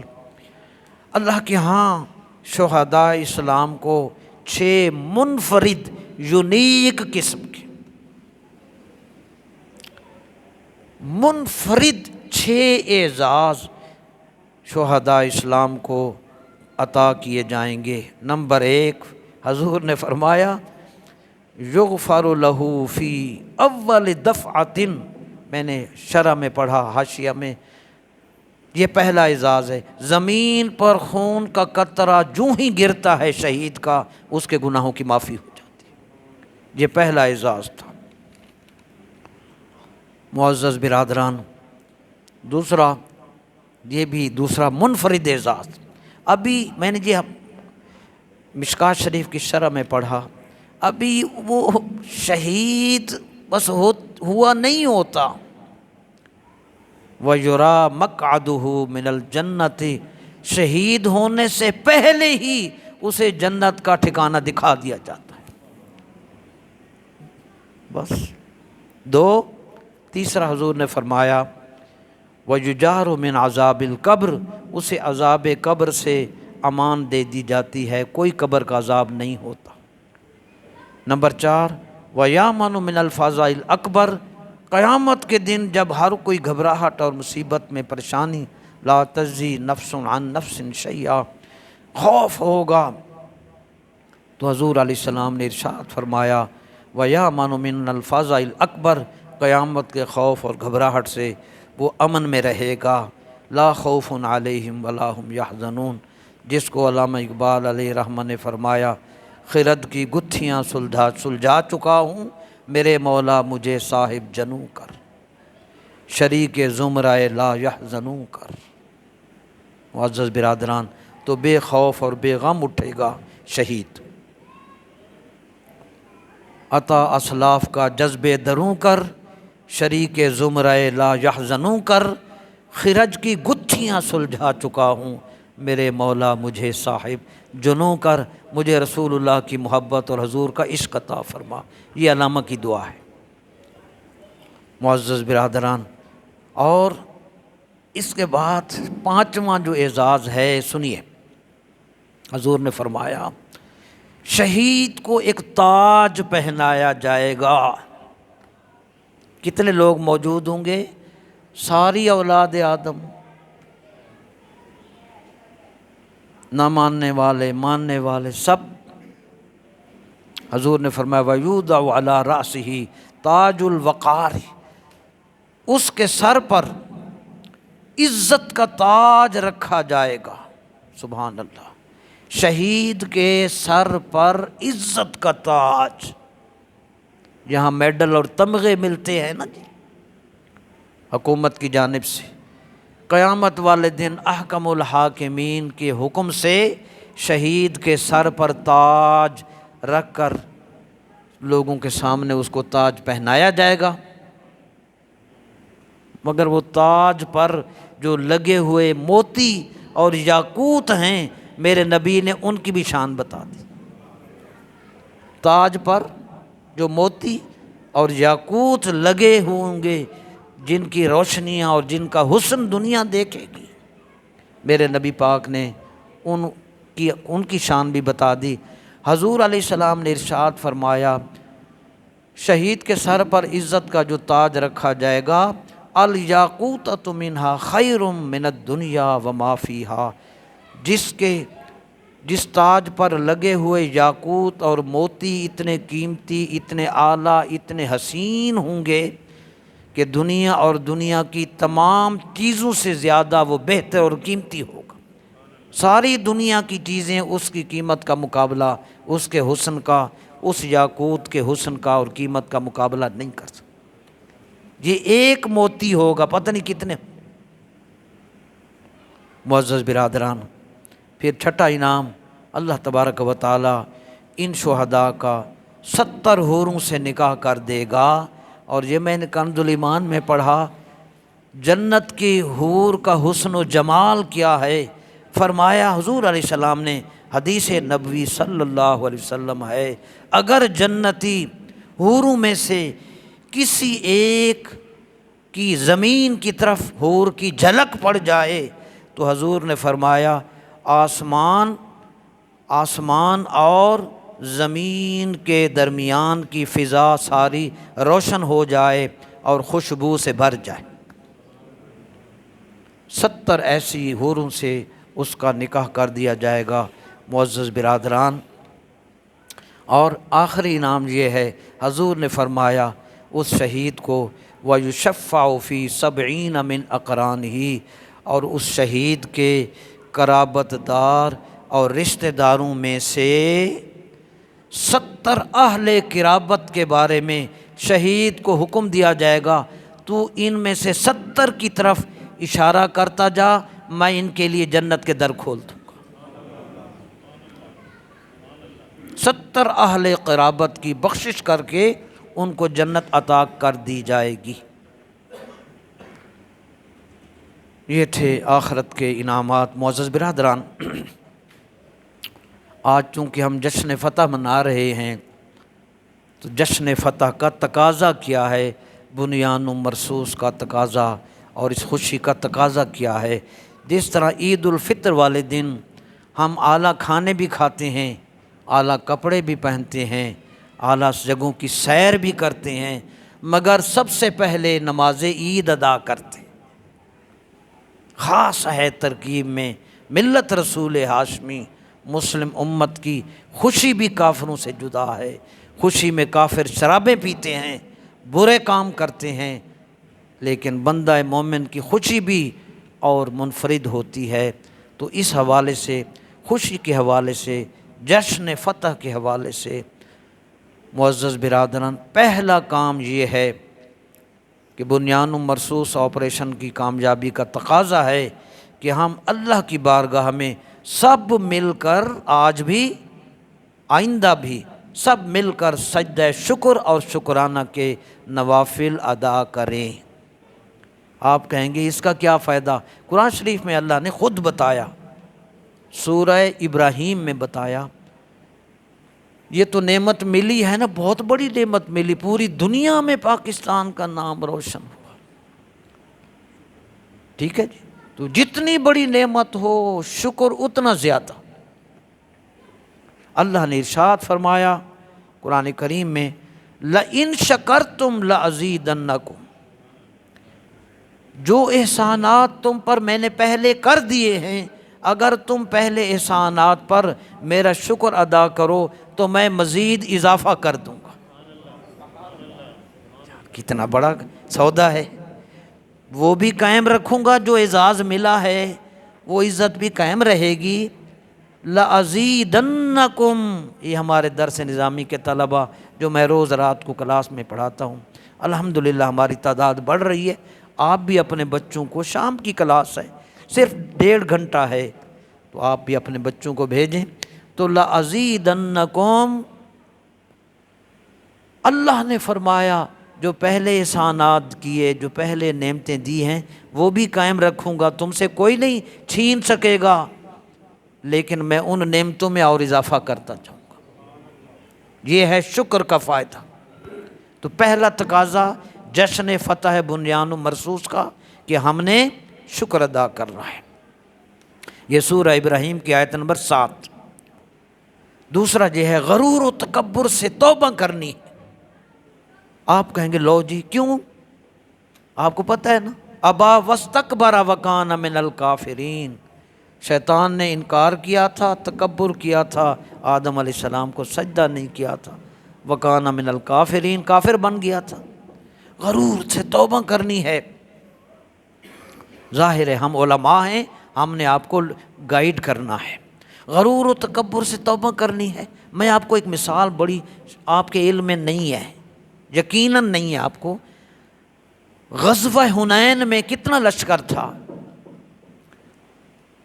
اللہ کے ہاں شہداء اسلام کو 6 منفرد یونیک قسم کے، منفرد 6 اعزاز شہداء اسلام کو عطا کیے جائیں گے۔ نمبر 1، حضور نے فرمایا یغفر لہ فی اول دفعۃ، میں نے شرح میں پڑھا، حاشیہ میں، یہ پہلا اعزاز ہے، زمین پر خون کا قطرہ جوں ہی گرتا ہے شہید کا، اس کے گناہوں کی معافی ہو جاتی ہے، یہ پہلا اعزاز تھا۔ معزز برادران، دوسرا، یہ بھی دوسرا منفرد اعزاز، ابھی میں نے مشکات شریف کی شرح میں پڑھا، ابھی وہ شہید بس ہوا نہیں ہوتا، وَيُرَى مَقْعَدُهُ مِنَ الْجَنَّةِ، شہید ہونے سے پہلے ہی اسے جنت کا ٹھکانہ دکھا دیا جاتا ہے۔ بس دو، تیسرا حضور نے فرمایا وَيُجَارُ مِنْ عَذَابِ الْقَبْرِ، اسے عذاب قبر سے امان دے دی جاتی ہے، کوئی قبر کا عذاب نہیں ہوتا۔ نمبر 4، وَيَأْمَنُ مِنَ الْفَزَعِ الْأَكْبَرِ، قیامت کے دن جب ہر کوئی گھبراہٹ اور مصیبت میں پریشانی، لا تجزی نفس عن نفس شیئا، خوف ہوگا، تو حضور علیہ السلام نے ارشاد فرمایا وَيَأْمَنُ مِنَ الْفَزَعِ الْأَكْبَرِ، قیامت کے خوف اور گھبراہٹ سے وہ امن میں رہے گا، لا خوف علیہم ولا هم یحزنون، جس کو علامہ اقبال علیہ رحمہ نے فرمایا خرد کی گتھیاں سلجھا چکا ہوں، میرے مولا مجھے صاحب جنوں کر، شریک زمرہ لا یحزنوں کر۔ معزز برادران، تو بے خوف اور بے غم اٹھے گا شہید۔ عطا اسلاف کا جذبے دروں کر، شریک زمرہ لا یحزنوں کر، خرج کی گتھیاں سلجھا چکا ہوں، میرے مولا مجھے صاحب جنوں کر، مجھے رسول اللہ کی محبت اور حضور کا عشق عطا فرما۔ یہ علامہ کی دعا ہے۔ معزز برادران، اور اس کے بعد پانچواں جو اعزاز ہے سنیے، حضور نے فرمایا شہید کو ایک تاج پہنایا جائے گا۔ کتنے لوگ موجود ہوں گے؟ ساری اولاد آدم، نہ ماننے والے، ماننے والے، سب۔ حضور نے فرمایا وَيُوضَعُ عَلَىٰ رَأْسِهِ تاج الوقار، اس کے سر پر عزت کا تاج رکھا جائے گا۔ سبحان اللہ، شہید کے سر پر عزت کا تاج، یہاں میڈل اور تمغے ملتے ہیں نا جی حکومت کی جانب سے، قیامت والے دن احکم الحاکمین کے حکم سے شہید کے سر پر تاج رکھ کر لوگوں کے سامنے اس کو تاج پہنایا جائے گا، مگر وہ تاج پر جو لگے ہوئے موتی اور یاقوت ہیں، میرے نبی نے ان کی بھی شان بتا دی۔ تاج پر جو موتی اور یاقوت لگے ہوں گے، جن کی روشنیاں اور جن کا حسن دنیا دیکھے گی، میرے نبی پاک نے ان کی شان بھی بتا دی۔ حضور علیہ السلام نے ارشاد فرمایا شہید کے سر پر عزت کا جو تاج رکھا جائے گا، الیاقوتۃ منہا خیر من الدنیا وما فیہا، جس تاج پر لگے ہوئے یاقوت اور موتی اتنے قیمتی، اتنے اعلیٰ، اتنے حسین ہوں گے کہ دنیا اور دنیا کی تمام چیزوں سے زیادہ وہ بہتر اور قیمتی ہوگا۔ ساری دنیا کی چیزیں اس کی قیمت کا مقابلہ، اس کے حسن کا، اس یاقوت کے حسن کا اور قیمت کا مقابلہ نہیں کر سکتا۔ یہ ایک موتی ہوگا، پتہ نہیں کتنے۔ معزز برادران، پھر چھٹا انعام اللہ تبارک و تعالی ان شہداء کا 70 حوروں سے نکاح کر دے گا، اور یہ میں نے کنز الایمان میں پڑھا، جنت کی حور کا حسن و جمال کیا ہے؟ فرمایا حضور علیہ السلام نے، حدیث نبوی صلی اللہ علیہ وسلم ہے، اگر جنتی حوروں میں سے کسی ایک کی زمین کی طرف حور کی جھلک پڑ جائے تو حضور نے فرمایا آسمان اور زمین کے درمیان کی فضا ساری روشن ہو جائے اور خوشبو سے بھر جائے۔ 70 ایسی حوروں سے اس کا نکاح کر دیا جائے گا۔ معزز برادران، اور آخری انعام یہ ہے، حضور نے فرمایا اس شہید کو وَيُشَفَّعُ فِي 70 مِنْ أَقْرَانِهِ، اور اس شہید کے قرابت دار اور رشتہ داروں میں سے 70 اہل قرابت کے بارے میں شہید کو حکم دیا جائے گا، تو ان میں سے 70 کی طرف اشارہ کرتا جا، میں ان کے لیے جنت کے در کھول دوں گا۔ 70 اہل قرابت کی بخشش کر کے ان کو جنت عطا کر دی جائے گی۔ یہ تھے آخرت کے انعامات۔ معزز برادران، آج چونکہ ہم جشن فتح منا رہے ہیں تو جشن فتح کا تقاضا کیا ہے، بنیان مرصوص کا تقاضا اور اس خوشی کا تقاضا کیا ہے۔ جس طرح عید الفطر والے دن ہم اعلیٰ کھانے بھی کھاتے ہیں، اعلیٰ کپڑے بھی پہنتے ہیں، اعلیٰ جگہوں کی سیر بھی کرتے ہیں، مگر سب سے پہلے نماز عید ادا کرتے ہیں۔ خاص ہے ترکیب میں ملت رسول ہاشمی مسلم امت کی خوشی بھی کافروں سے جدا ہے۔ خوشی میں کافر شرابیں پیتے ہیں، برے کام کرتے ہیں، لیکن بندہ مومن کی خوشی بھی اور منفرد ہوتی ہے۔ تو اس حوالے سے، خوشی کے حوالے سے، جشن فتح کے حوالے سے معزز برادران، پہلا کام یہ ہے کہ بنیان مرصوص آپریشن کی کامیابی کا تقاضا ہے کہ ہم اللہ کی بارگاہ میں سب مل کر، آج بھی آئندہ بھی سب مل کر سجدہ شکر اور شکرانہ کے نوافل ادا کریں۔ آپ کہیں گے اس کا کیا فائدہ؟ قرآن شریف میں اللہ نے خود بتایا، سورہ ابراہیم میں بتایا۔ یہ تو نعمت ملی ہے نا، بہت بڑی نعمت ملی، پوری دنیا میں پاکستان کا نام روشن ہوا، ٹھیک ہے جی۔ تو جتنی بڑی نعمت ہو شکر اتنا زیادہ۔ اللہ نے ارشاد فرمایا قرآن کریم میں، لَإِن شَكَرْتُمْ لَأَزِيدَنَّكُمْ، جو احسانات تم پر میں نے پہلے کر دیے ہیں، اگر تم پہلے احسانات پر میرا شکر ادا کرو تو میں مزید اضافہ کر دوں گا۔ کتنا بڑا سودا ہے۔ وہ بھی قائم رکھوں گا جو اعزاز ملا ہے، وہ عزت بھی قائم رہے گی۔ لَأَزِيدَنَّكُمْ، یہ ہمارے درس نظامی کے طلبہ جو میں روز رات کو کلاس میں پڑھاتا ہوں، الحمدللہ ہماری تعداد بڑھ رہی ہے۔ آپ بھی اپنے بچوں کو، شام کی کلاس ہے، صرف 1.5 گھنٹہ ہے، تو آپ بھی اپنے بچوں کو بھیجیں۔ تو لَأَزِيدَنَّكُمْ، اللہ نے فرمایا جو پہلے احسانات کیے، جو پہلے نعمتیں دی ہیں، وہ بھی قائم رکھوں گا، تم سے کوئی نہیں چھین سکے گا، لیکن میں ان نعمتوں میں اور اضافہ کرتا جاؤں گا۔ یہ ہے شکر کا فائدہ۔ تو پہلا تقاضا جشن فتح بنیان مرصوص کا کہ ہم نے شکر ادا کرنا ہے۔ یہ سورہ ابراہیم کی آیت نمبر 7۔ دوسرا یہ ہے غرور و تکبر سے توبہ کرنی ہے۔ آپ کہیں گے لو جی کیوں؟ آپ کو پتہ ہے نا، ابا واستکبر وکان من الکافرین، شیطان نے انکار کیا تھا، تکبر کیا تھا، آدم علیہ السلام کو سجدہ نہیں کیا تھا، وکان من الکافرین، کافر بن گیا تھا۔ غرور سے توبہ کرنی ہے۔ ظاہر ہے ہم علماء ہیں، ہم نے آپ کو گائیڈ کرنا ہے۔ غرور و تکبر سے توبہ کرنی ہے۔ میں آپ کو ایک مثال، بڑی آپ کے علم میں نہیں ہے، یقیناً نہیں ہے آپ کو۔ غزوہ حنین میں کتنا لشکر تھا؟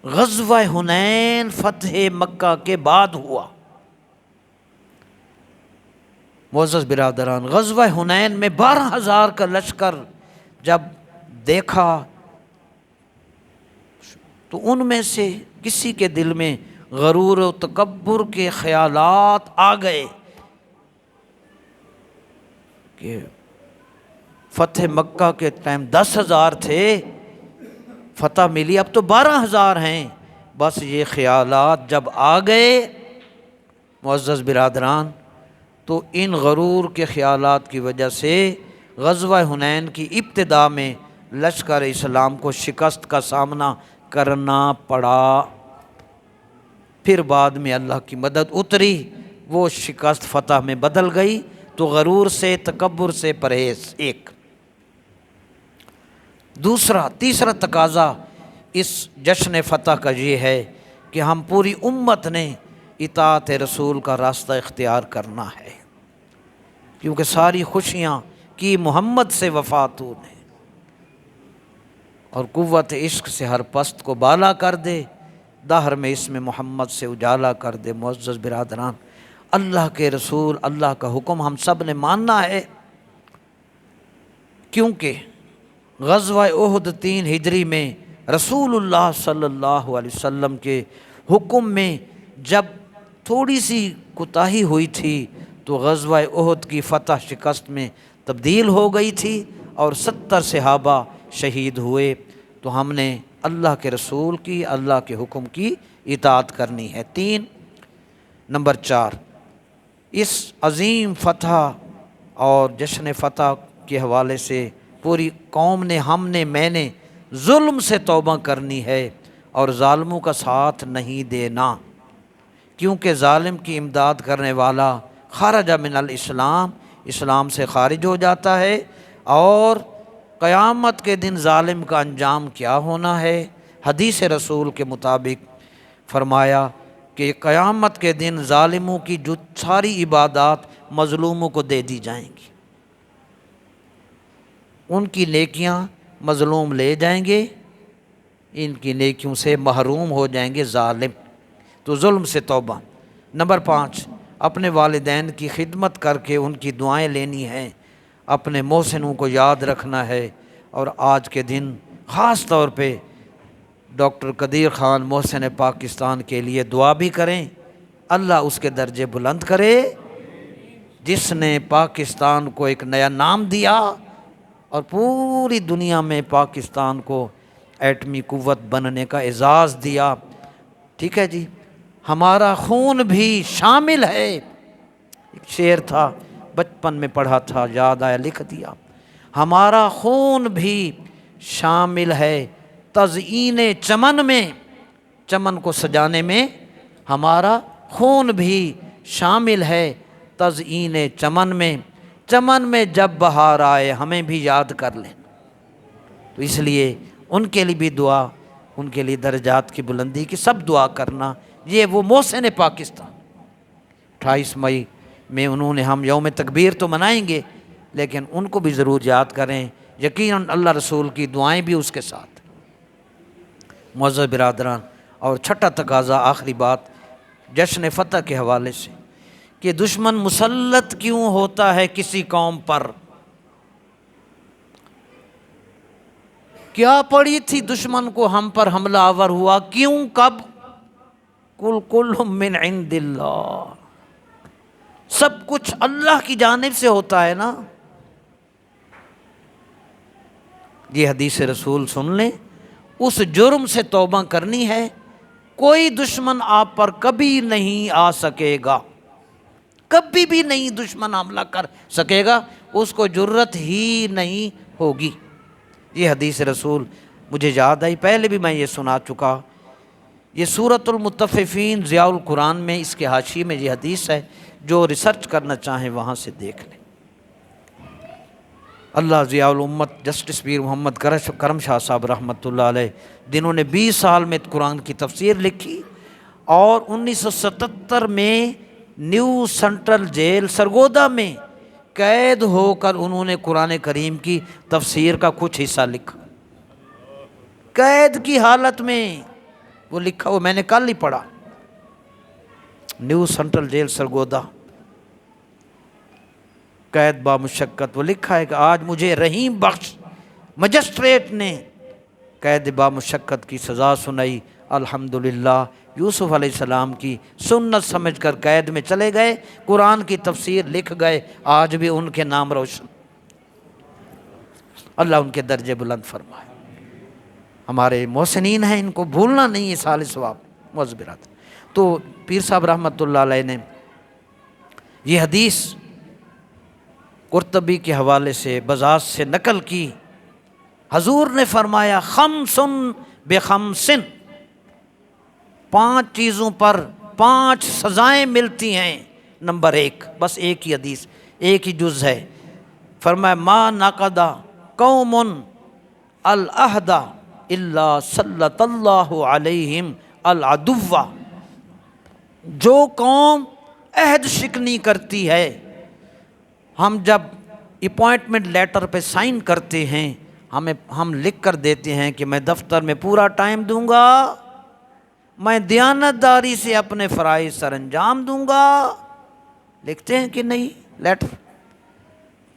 غزوہ حنین فتح مکہ کے بعد ہوا۔ معزز برادران، غزوہ حنین میں 12,000 کا لشکر جب دیکھا تو ان میں سے کسی کے دل میں غرور و تکبر کے خیالات آ گئے کہ فتح مکہ کے ٹائم 10,000 تھے، فتح ملی، اب تو 12,000 ہیں۔ بس یہ خیالات جب آ گئے معزز برادران، تو ان غرور کے خیالات کی وجہ سے غزوہ حنین کی ابتدا میں لشکر اسلام کو شکست کا سامنا کرنا پڑا۔ پھر بعد میں اللہ کی مدد اتری، وہ شکست فتح میں بدل گئی۔ تو غرور سے، تکبر سے پرہیز ایک۔ تیسرا تقاضا اس جشن فتح کا یہ ہے کہ ہم پوری امت نے اطاعت رسول کا راستہ اختیار کرنا ہے، کیونکہ ساری خوشیاں کی محمد سے وفاتون ہے، اور قوت عشق سے ہر پست کو بالا کر دے، دہر میں اس میں محمد سے اجالا کر دے۔ معزز برادران، اللہ کے رسول، اللہ کا حکم ہم سب نے ماننا ہے، کیونکہ غزوہ احد 3 ہجری میں رسول اللہ صلی اللہ علیہ وسلم کے حکم میں جب تھوڑی سی کوتاہی ہوئی تھی تو غزوہ احد کی فتح شکست میں تبدیل ہو گئی تھی اور 70 صحابہ شہید ہوئے۔ تو ہم نے اللہ کے رسول کی، اللہ کے حکم کی اطاعت کرنی ہے۔ 3 نمبر 4، اس عظیم فتح اور جشن فتح کے حوالے سے پوری قوم نے، ہم نے، میں نے ظلم سے توبہ کرنی ہے اور ظالموں کا ساتھ نہیں دینا، کیونکہ ظالم کی امداد کرنے والا خرج من الاسلام، اسلام سے خارج ہو جاتا ہے۔ اور قیامت کے دن ظالم کا انجام کیا ہونا ہے؟ حدیث رسول کے مطابق فرمایا کہ قیامت کے دن ظالموں کی جو ساری عبادات مظلوموں کو دے دی جائیں گی، ان کی نیکیاں مظلوم لے جائیں گے، ان کی نیکیوں سے محروم ہو جائیں گے ظالم۔ تو ظلم سے توبہ۔ نمبر 5، اپنے والدین کی خدمت کر کے ان کی دعائیں لینی ہیں، اپنے محسنوں کو یاد رکھنا ہے، اور آج کے دن خاص طور پہ ڈاکٹر قدیر خان محسن پاکستان کے لیے دعا بھی کریں، اللہ اس کے درجے بلند کرے، جس نے پاکستان کو ایک نیا نام دیا اور پوری دنیا میں پاکستان کو ایٹمی قوت بننے کا اعزاز دیا۔ ٹھیک ہے جی، ہمارا خون بھی شامل ہے۔ ایک شعر تھا، بچپن میں پڑھا تھا، یاد آیا لکھ دیا۔ ہمارا خون بھی شامل ہے تزئین چمن میں، چمن کو سجانے میں ہمارا خون بھی شامل ہے تزئین چمن میں، چمن میں جب بہار آئے ہمیں بھی یاد کر لیں۔ تو اس لیے ان کے لیے بھی دعا، ان کے لیے درجات کی بلندی کی سب دعا کرنا۔ یہ وہ محسن پاکستان 28 مئی میں انہوں نے، ہم یوم تکبیر تو منائیں گے لیکن ان کو بھی ضرور یاد کریں، یقیناً اللہ رسول کی دعائیں بھی اس کے ساتھ۔ معزز برادران، اور چھٹا تقاضا، آخری بات جشن فتح کے حوالے سے، کہ دشمن مسلط کیوں ہوتا ہے کسی قوم پر؟ کیا پڑی تھی دشمن کو ہم پر حملہ آور ہوا؟ کیوں؟ کب؟ کل من عند اللہ، سب کچھ اللہ کی جانب سے ہوتا ہے نا۔ یہ حدیث رسول سن لیں، اس جرم سے توبہ کرنی ہے۔ کوئی دشمن آپ پر کبھی نہیں آ سکے گا، کبھی بھی نہیں دشمن حملہ کر سکے گا، اس کو جرت ہی نہیں ہوگی۔ یہ حدیث رسول مجھے یاد آئی، پہلے بھی میں یہ سنا چکا۔ یہ سورۃ المطففین ضیاء القرآن میں اس کے حاشیے میں یہ حدیث ہے، جو ریسرچ کرنا چاہیں وہاں سے دیکھ لیں۔ اللہ ضیاء الامت جسٹس پیر محمد کرم شاہ صاحب رحمۃ اللہ علیہ، جنہوں نے 20 سال میں قرآن کی تفسیر لکھی، اور 1977 میں نیو سینٹرل جیل سرگودا میں قید ہو کر انہوں نے قرآن کریم کی تفسیر کا کچھ حصہ لکھا، قید کی حالت میں وہ لکھا، وہ میں نے کل ہی پڑھا، نیو سینٹرل جیل سرگودا، قید با مشقت۔ وہ لکھا ہے کہ آج مجھے رحیم بخش مجسٹریٹ نے قید با مشقت کی سزا سنائی، الحمدللہ۔ یوسف علیہ السلام کی سنت سمجھ کر قید میں چلے گئے، قرآن کی تفسیر لکھ گئے، آج بھی ان کے نام روشن، اللہ ان کے درجے بلند فرمائے۔ ہمارے محسنین ہیں، ان کو بھولنا نہیں ہے، سال ثواب معذرات۔ تو پیر صاحب رحمۃ اللہ علیہ نے یہ حدیث قرطبی کے حوالے سے بذات سے نقل کی۔ حضور نے فرمایا خمسن بخمسن، 5 چیزوں پر 5 سزائیں ملتی ہیں۔ نمبر 1، بس ایک ہی حدیث، ایک ہی جز ہے، فرمایا ما نقض قوم العہد الا سلط اللہ علیہم العدو، جو قوم عہد شکنی کرتی ہے، ہم جب اپوائنٹمنٹ لیٹر پہ سائن کرتے ہیں، ہم لکھ کر دیتے ہیں کہ میں دفتر میں پورا ٹائم دوں گا، میں دیانت داری سے اپنے فرائض سر انجام دوں گا، لکھتے ہیں کہ نہیں لیٹر؟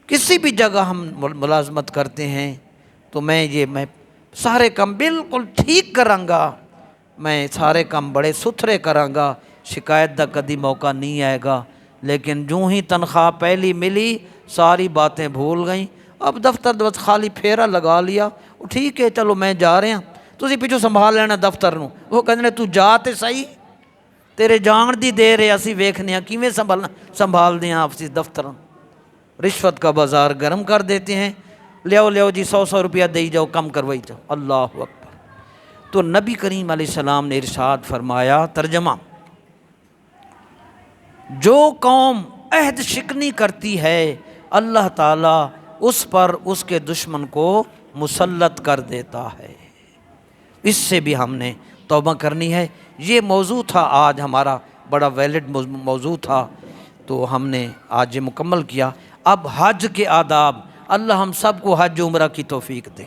کسی بھی جگہ ہم ملازمت کرتے ہیں تو میں سارے کام بالکل ٹھیک کراں گا، میں سارے کام بڑے ستھرے کراں گا، شکایت دا کدی موقع نہیں آئے گا۔ لیکن جو ہی تنخواہ پہلی ملی ساری باتیں بھول گئیں، اب دفتر بس خالی پھیرا لگا لیا، ٹھیک ہے چلو میں جا رہا تسی پیچھو سنبھال لینا دفتر نو۔ وہ کہندے تو جا تے صحیح، تیرے جان دی دیر ہے، اسی ویکھنے ہیں کیویں سنبھال دیاں آپسی دفتر۔ رشوت کا بازار گرم کر دیتے ہیں، لیاؤ جی 100 روپیہ دے جاؤ، کم کروائی جاؤ۔ اللہ اکبر۔ تو نبی کریم علیہ السلام نے ارشاد فرمایا، ترجمہ، جو قوم عہد شکنی کرتی ہے اللہ تعالیٰ اس پر اس کے دشمن کو مسلط کر دیتا ہے۔ اس سے بھی ہم نے توبہ کرنی ہے۔ یہ موضوع تھا آج ہمارا، بڑا ویلڈ موضوع تھا، تو ہم نے آج یہ مکمل کیا۔ اب حج کے آداب، اللہ ہم سب کو حج عمرہ کی توفیق دے۔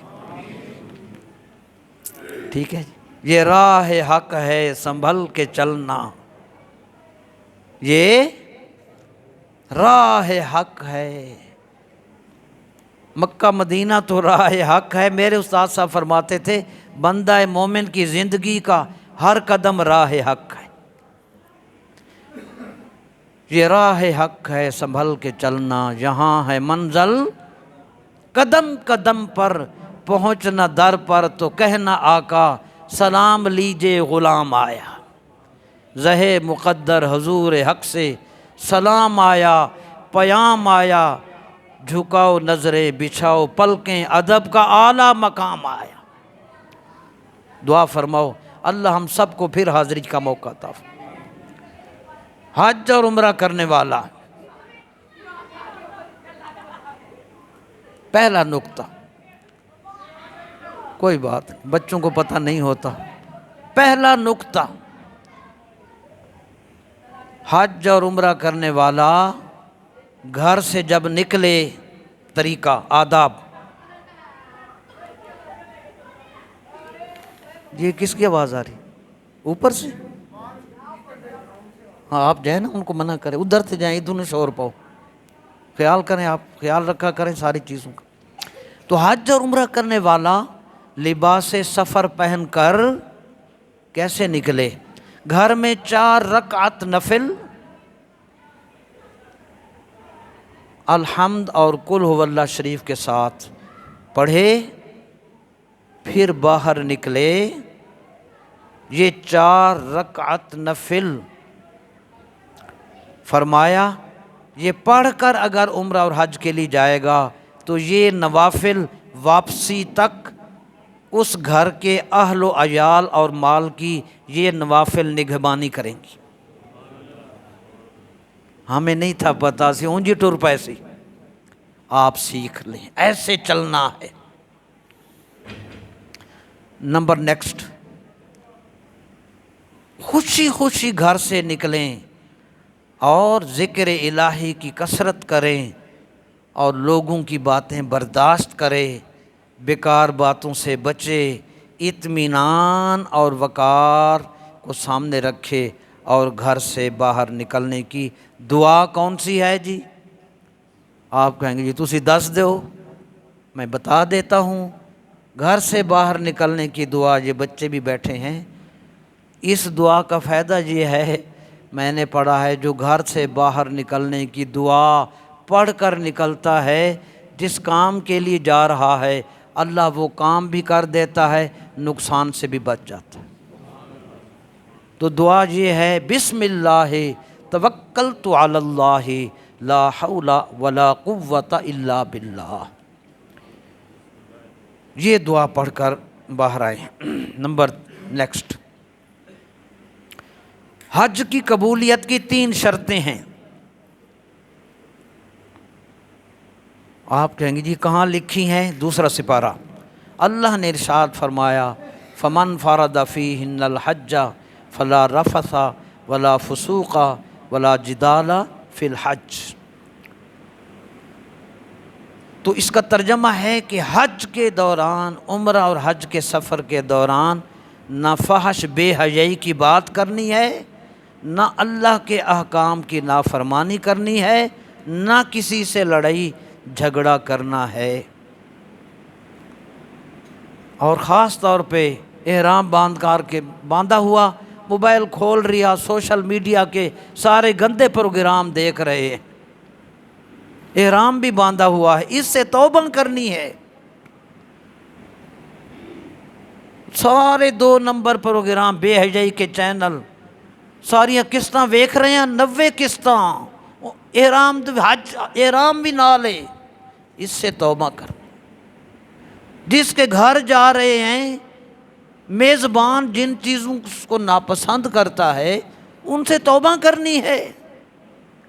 ٹھیک ہے، یہ راہ حق ہے سنبھل کے چلنا، یہ راہ حق ہے۔ مکہ مدینہ تو راہ حق ہے۔ میرے استاد صاحب فرماتے تھے بندہ مومن کی زندگی کا ہر قدم راہ حق ہے۔ یہ راہ حق ہے سنبھل کے چلنا، یہاں ہے منزل قدم قدم پر، پہنچنا در پر تو کہنا آقا سلام لیجے غلام آیا۔ زہ مقدر حضور حق سے سلام آیا، پیام آیا، جھکاؤ نظریں بچھاؤ پلکیں ادب کا اعلیٰ مقام آیا۔ دعا فرماؤ اللہ ہم سب کو پھر حاضری کا موقع عطا فرمائے۔ حج اور عمرہ کرنے والا، پہلا نقطہ، کوئی بات نہیں بچوں کو پتہ نہیں ہوتا، پہلا نقطہ، حج اور عمرہ کرنے والا گھر سے جب نکلے، طریقہ آداب۔ یہ کس کی آواز آ رہی اوپر سے؟ ہاں آپ جائیں نا ان کو منع کریں، ادھر سے جائیں، ادھر شور پاؤ، خیال کریں، آپ خیال رکھا کریں ساری چیزوں کا۔ تو حج اور عمرہ کرنے والا لباس سفر پہن کر کیسے نکلے؟ گھر میں 4 رکعت نفل، الحمد اور قل هو اللہ شریف کے ساتھ پڑھے، پھر باہر نکلے۔ یہ 4 رکعت نفل فرمایا، یہ پڑھ کر اگر عمرہ اور حج کے لیے جائے گا تو یہ نوافل واپسی تک اس گھر کے اہل و عیال اور مال کی یہ نوافل نگہبانی کریں گی۔ ہمیں نہیں تھا پتا سی اونجی ٹور پیسی، آپ سیکھ لیں، ایسے چلنا ہے۔ نمبر نیکسٹ، خوشی خوشی گھر سے نکلیں اور ذکر الہی کی کثرت کریں اور لوگوں کی باتیں برداشت کریں، بیکار باتوں سے بچے، اطمینان اور وقار کو سامنے رکھے، اور گھر سے باہر نکلنے کی دعا کون سی ہے جی؟ آپ کہیں گے جی تسی دس دو، میں بتا دیتا ہوں۔ گھر سے باہر نکلنے کی دعا، یہ بچے بھی بیٹھے ہیں، اس دعا کا فائدہ یہ ہے، میں نے پڑھا ہے جو گھر سے باہر نکلنے کی دعا پڑھ کر نکلتا ہے، جس کام کے لیے جا رہا ہے اللہ وہ کام بھی کر دیتا ہے، نقصان سے بھی بچ جاتا ہے۔ تو دعا یہ ہے، بسم اللہ توکلت علی اللہ لا حول ولا قوت الا باللہ، یہ دعا پڑھ کر باہر آئیں۔ نمبر نیکسٹ، حج کی قبولیت کی 3 شرطیں ہیں۔ آپ کہیں گے جی کہاں لکھی ہیں؟ دوسرا سپارہ، اللہ نے ارشاد فرمایا، فمن فرض فیہن الحج فلا رفث ولا فسوق ولا جدال فی الحج۔ تو اس کا ترجمہ ہے کہ حج کے دوران، عمرہ اور حج کے سفر کے دوران نہ فحش بے حیائی کی بات کرنی ہے، نہ اللہ کے احکام کی نافرمانی کرنی ہے، نہ کسی سے لڑائی جھگڑا کرنا ہے۔ اور خاص طور پہ احرام باندھا ہوا موبائل کھول رہا، سوشل میڈیا کے سارے گندے پروگرام دیکھ رہے ہیں، احرام بھی باندھا ہوا ہے، اس سے توبہ کرنی ہے۔ سارے 2 نمبر پروگرام، بے حیائی کے چینل، ساریاں قسطاں ویکھ رہے ہیں، 90 قسطاں، احرام بھی نہ لے، اس سے توبہ کر۔ جس کے گھر جا رہے ہیں، میزبان جن چیزوں کو ناپسند کرتا ہے ان سے توبہ کرنی ہے۔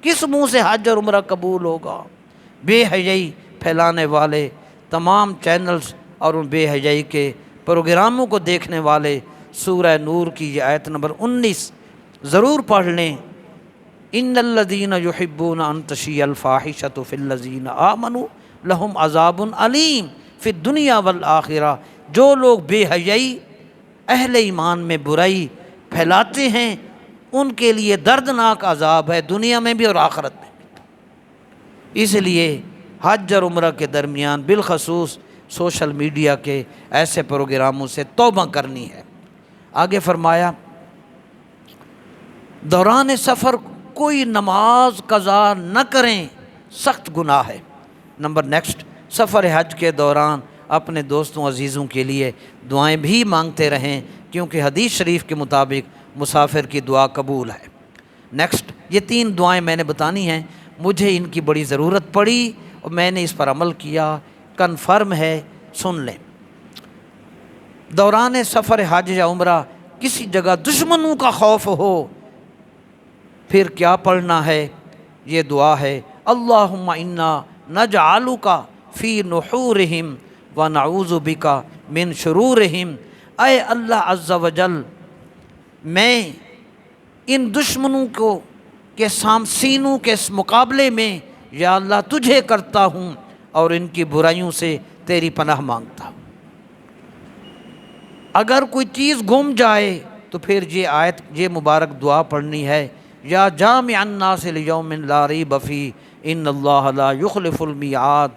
کس منہ سے حج اور عمرہ قبول ہوگا؟ بے حیائی پھیلانے والے تمام چینلز اور ان بے حیائی کے پروگراموں کو دیکھنے والے سورہ نور کی یہ آیت نمبر 19 ضرور پڑھ لیں۔ ان الذین یحبون ان تشیع الفاحشۃ فی الذین آمنوا لہم عذاب علیم فی الدنیا والآخرہ۔ جو لوگ بے حیائی اہل ایمان میں برائی پھیلاتے ہیں ان کے لیے دردناک عذاب ہے، دنیا میں بھی اور آخرت میں بھی۔ اس لیے حج اور عمرہ کے درمیان بالخصوص سوشل میڈیا کے ایسے پروگراموں سے توبہ کرنی ہے۔ آگے فرمایا دوران سفر کوئی نماز قضا نہ کریں، سخت گناہ ہے۔ نمبر نیکسٹ، سفر حج کے دوران اپنے دوستوں عزیزوں کے لیے دعائیں بھی مانگتے رہیں، کیونکہ حدیث شریف کے مطابق مسافر کی دعا قبول ہے۔ نیکسٹ، یہ 3 دعائیں میں نے بتانی ہیں، مجھے ان کی بڑی ضرورت پڑی اور میں نے اس پر عمل کیا، کنفرم ہے، سن لیں۔ دوران سفر حج یا عمرہ کسی جگہ دشمنوں کا خوف ہو، پھر کیا پڑھنا ہے؟ یہ دعا ہے، اللہم انا نجعلک فی نحورہم ونعوذ بک من شرورہم۔ اے اللہ عز و جل، میں ان دشمنوں کے سینوں کے مقابلے میں یا اللہ تجھے کرتا ہوں اور ان کی برائیوں سے تیری پناہ مانگتا ہوں۔ اگر کوئی چیز گم جائے تو پھر یہ مبارک دعا پڑھنی ہے، یا جامع الناس لیوم لا ریب فیہ ان اللہ لا یخلف المیعاد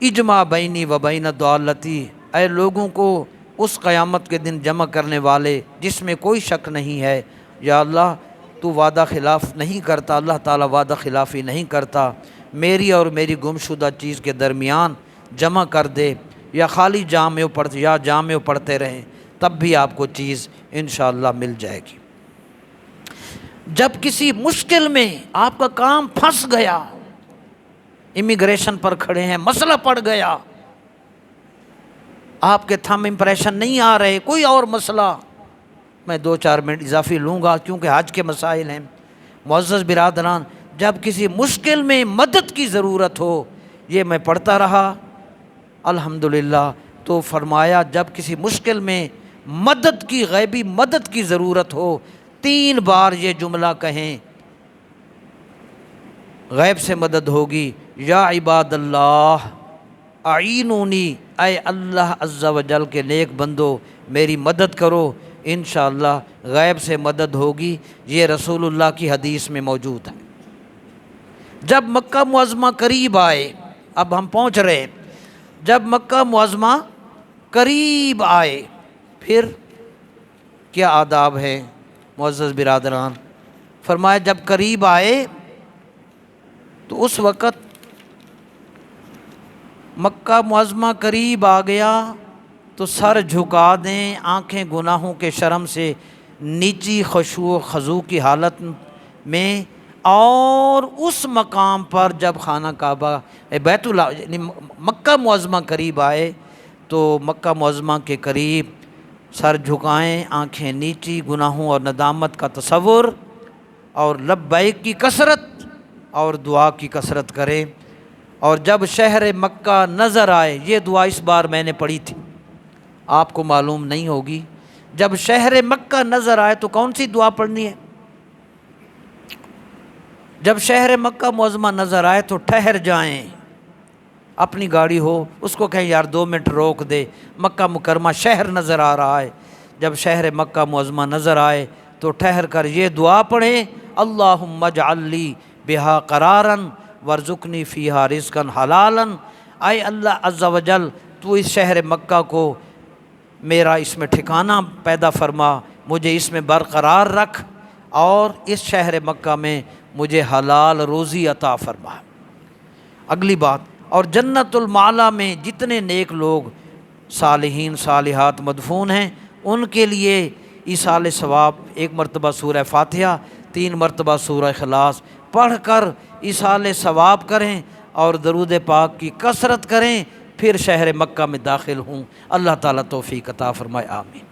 اجمع بینی و بین ضالتی۔ اے لوگوں کو اس قیامت کے دن جمع کرنے والے جس میں کوئی شک نہیں ہے، یا اللہ تو وعدہ خلاف نہیں کرتا، اللہ تعالیٰ وعدہ خلافی نہیں کرتا، میری اور میری گمشدہ چیز کے درمیان جمع کر دے، یا خالی جامع پڑھتے رہیں، تب بھی آپ کو چیز انشاءاللہ مل جائے گی۔ جب کسی مشکل میں آپ کا کام پھنس گیا، امیگریشن پر کھڑے ہیں، مسئلہ پڑ گیا، آپ کے تھم امپریشن نہیں آ رہے، کوئی اور مسئلہ، میں 2-4 منٹ اضافی لوں گا کیونکہ حج کے مسائل ہیں۔ معزز برادران، جب کسی مشکل میں مدد کی ضرورت ہو، یہ میں پڑھتا رہا الحمدللہ، تو فرمایا جب کسی مشکل میں مدد کی، غیبی مدد کی ضرورت ہو، 3 بار یہ جملہ کہیں، غیب سے مدد ہوگی۔ یا عباد اللہ اعینونی، اے اللہ عز و جل کے نیک بندو میری مدد کرو، انشاءاللہ غیب سے مدد ہوگی۔ یہ رسول اللہ کی حدیث میں موجود ہے۔ جب مکہ معظمہ قریب آئے، اب ہم پہنچ رہے، جب مکہ معظمہ قریب آئے پھر کیا آداب ہیں معزز برادران؟ فرمایا جب قریب آئے تو اس وقت مکہ معظمہ قریب آ گیا تو سر جھکا دیں، آنکھیں گناہوں کے شرم سے نیچی خشوع و خضوع کی حالت میں، اور اس مقام پر جب خانہ کعبہ بیت اللہ یعنی مکہ معظمہ قریب آئے تو مکہ معظمہ کے قریب سر جھکائیں، آنکھیں نیچی، گناہوں اور ندامت کا تصور، اور لبیک کی کثرت اور دعا کی کثرت کریں۔ اور جب شہر مکہ نظر آئے، یہ دعا اس بار میں نے پڑھی تھی، آپ کو معلوم نہیں ہوگی، جب شہر مکہ نظر آئے تو کون سی دعا پڑھنی ہے؟ جب شہر مکہ معظمہ نظر آئے تو ٹھہر جائیں، اپنی گاڑی ہو اس کو کہیں یار 2 منٹ روک دے، مکہ مکرمہ شہر نظر آ رہا ہے، جب شہر مکہ معظمہ نظر آئے تو ٹھہر کر یہ دعا پڑھیں، اللہم اجعل لی بہا قرارا وارزقنی فیہا رزقا حلالا، اے اللہ عز و جل تو اس شہر مکہ کو میرا اس میں ٹھکانہ پیدا فرما، مجھے اس میں برقرار رکھ، اور اس شہر مکہ میں مجھے حلال روزی عطا فرما۔ اگلی بات، اور جنت المعلا میں جتنے نیک لوگ صالحین صالحات مدفون ہیں ان کے لیے ایصال ثواب 1 مرتبہ سورہ فاتحہ، 3 مرتبہ سورہ اخلاص پڑھ کر ایصال ثواب کریں اور درود پاک کی کثرت کریں، پھر شہر مکہ میں داخل ہوں۔ اللہ تعالیٰ توفیق عطا فرمائے، آمین۔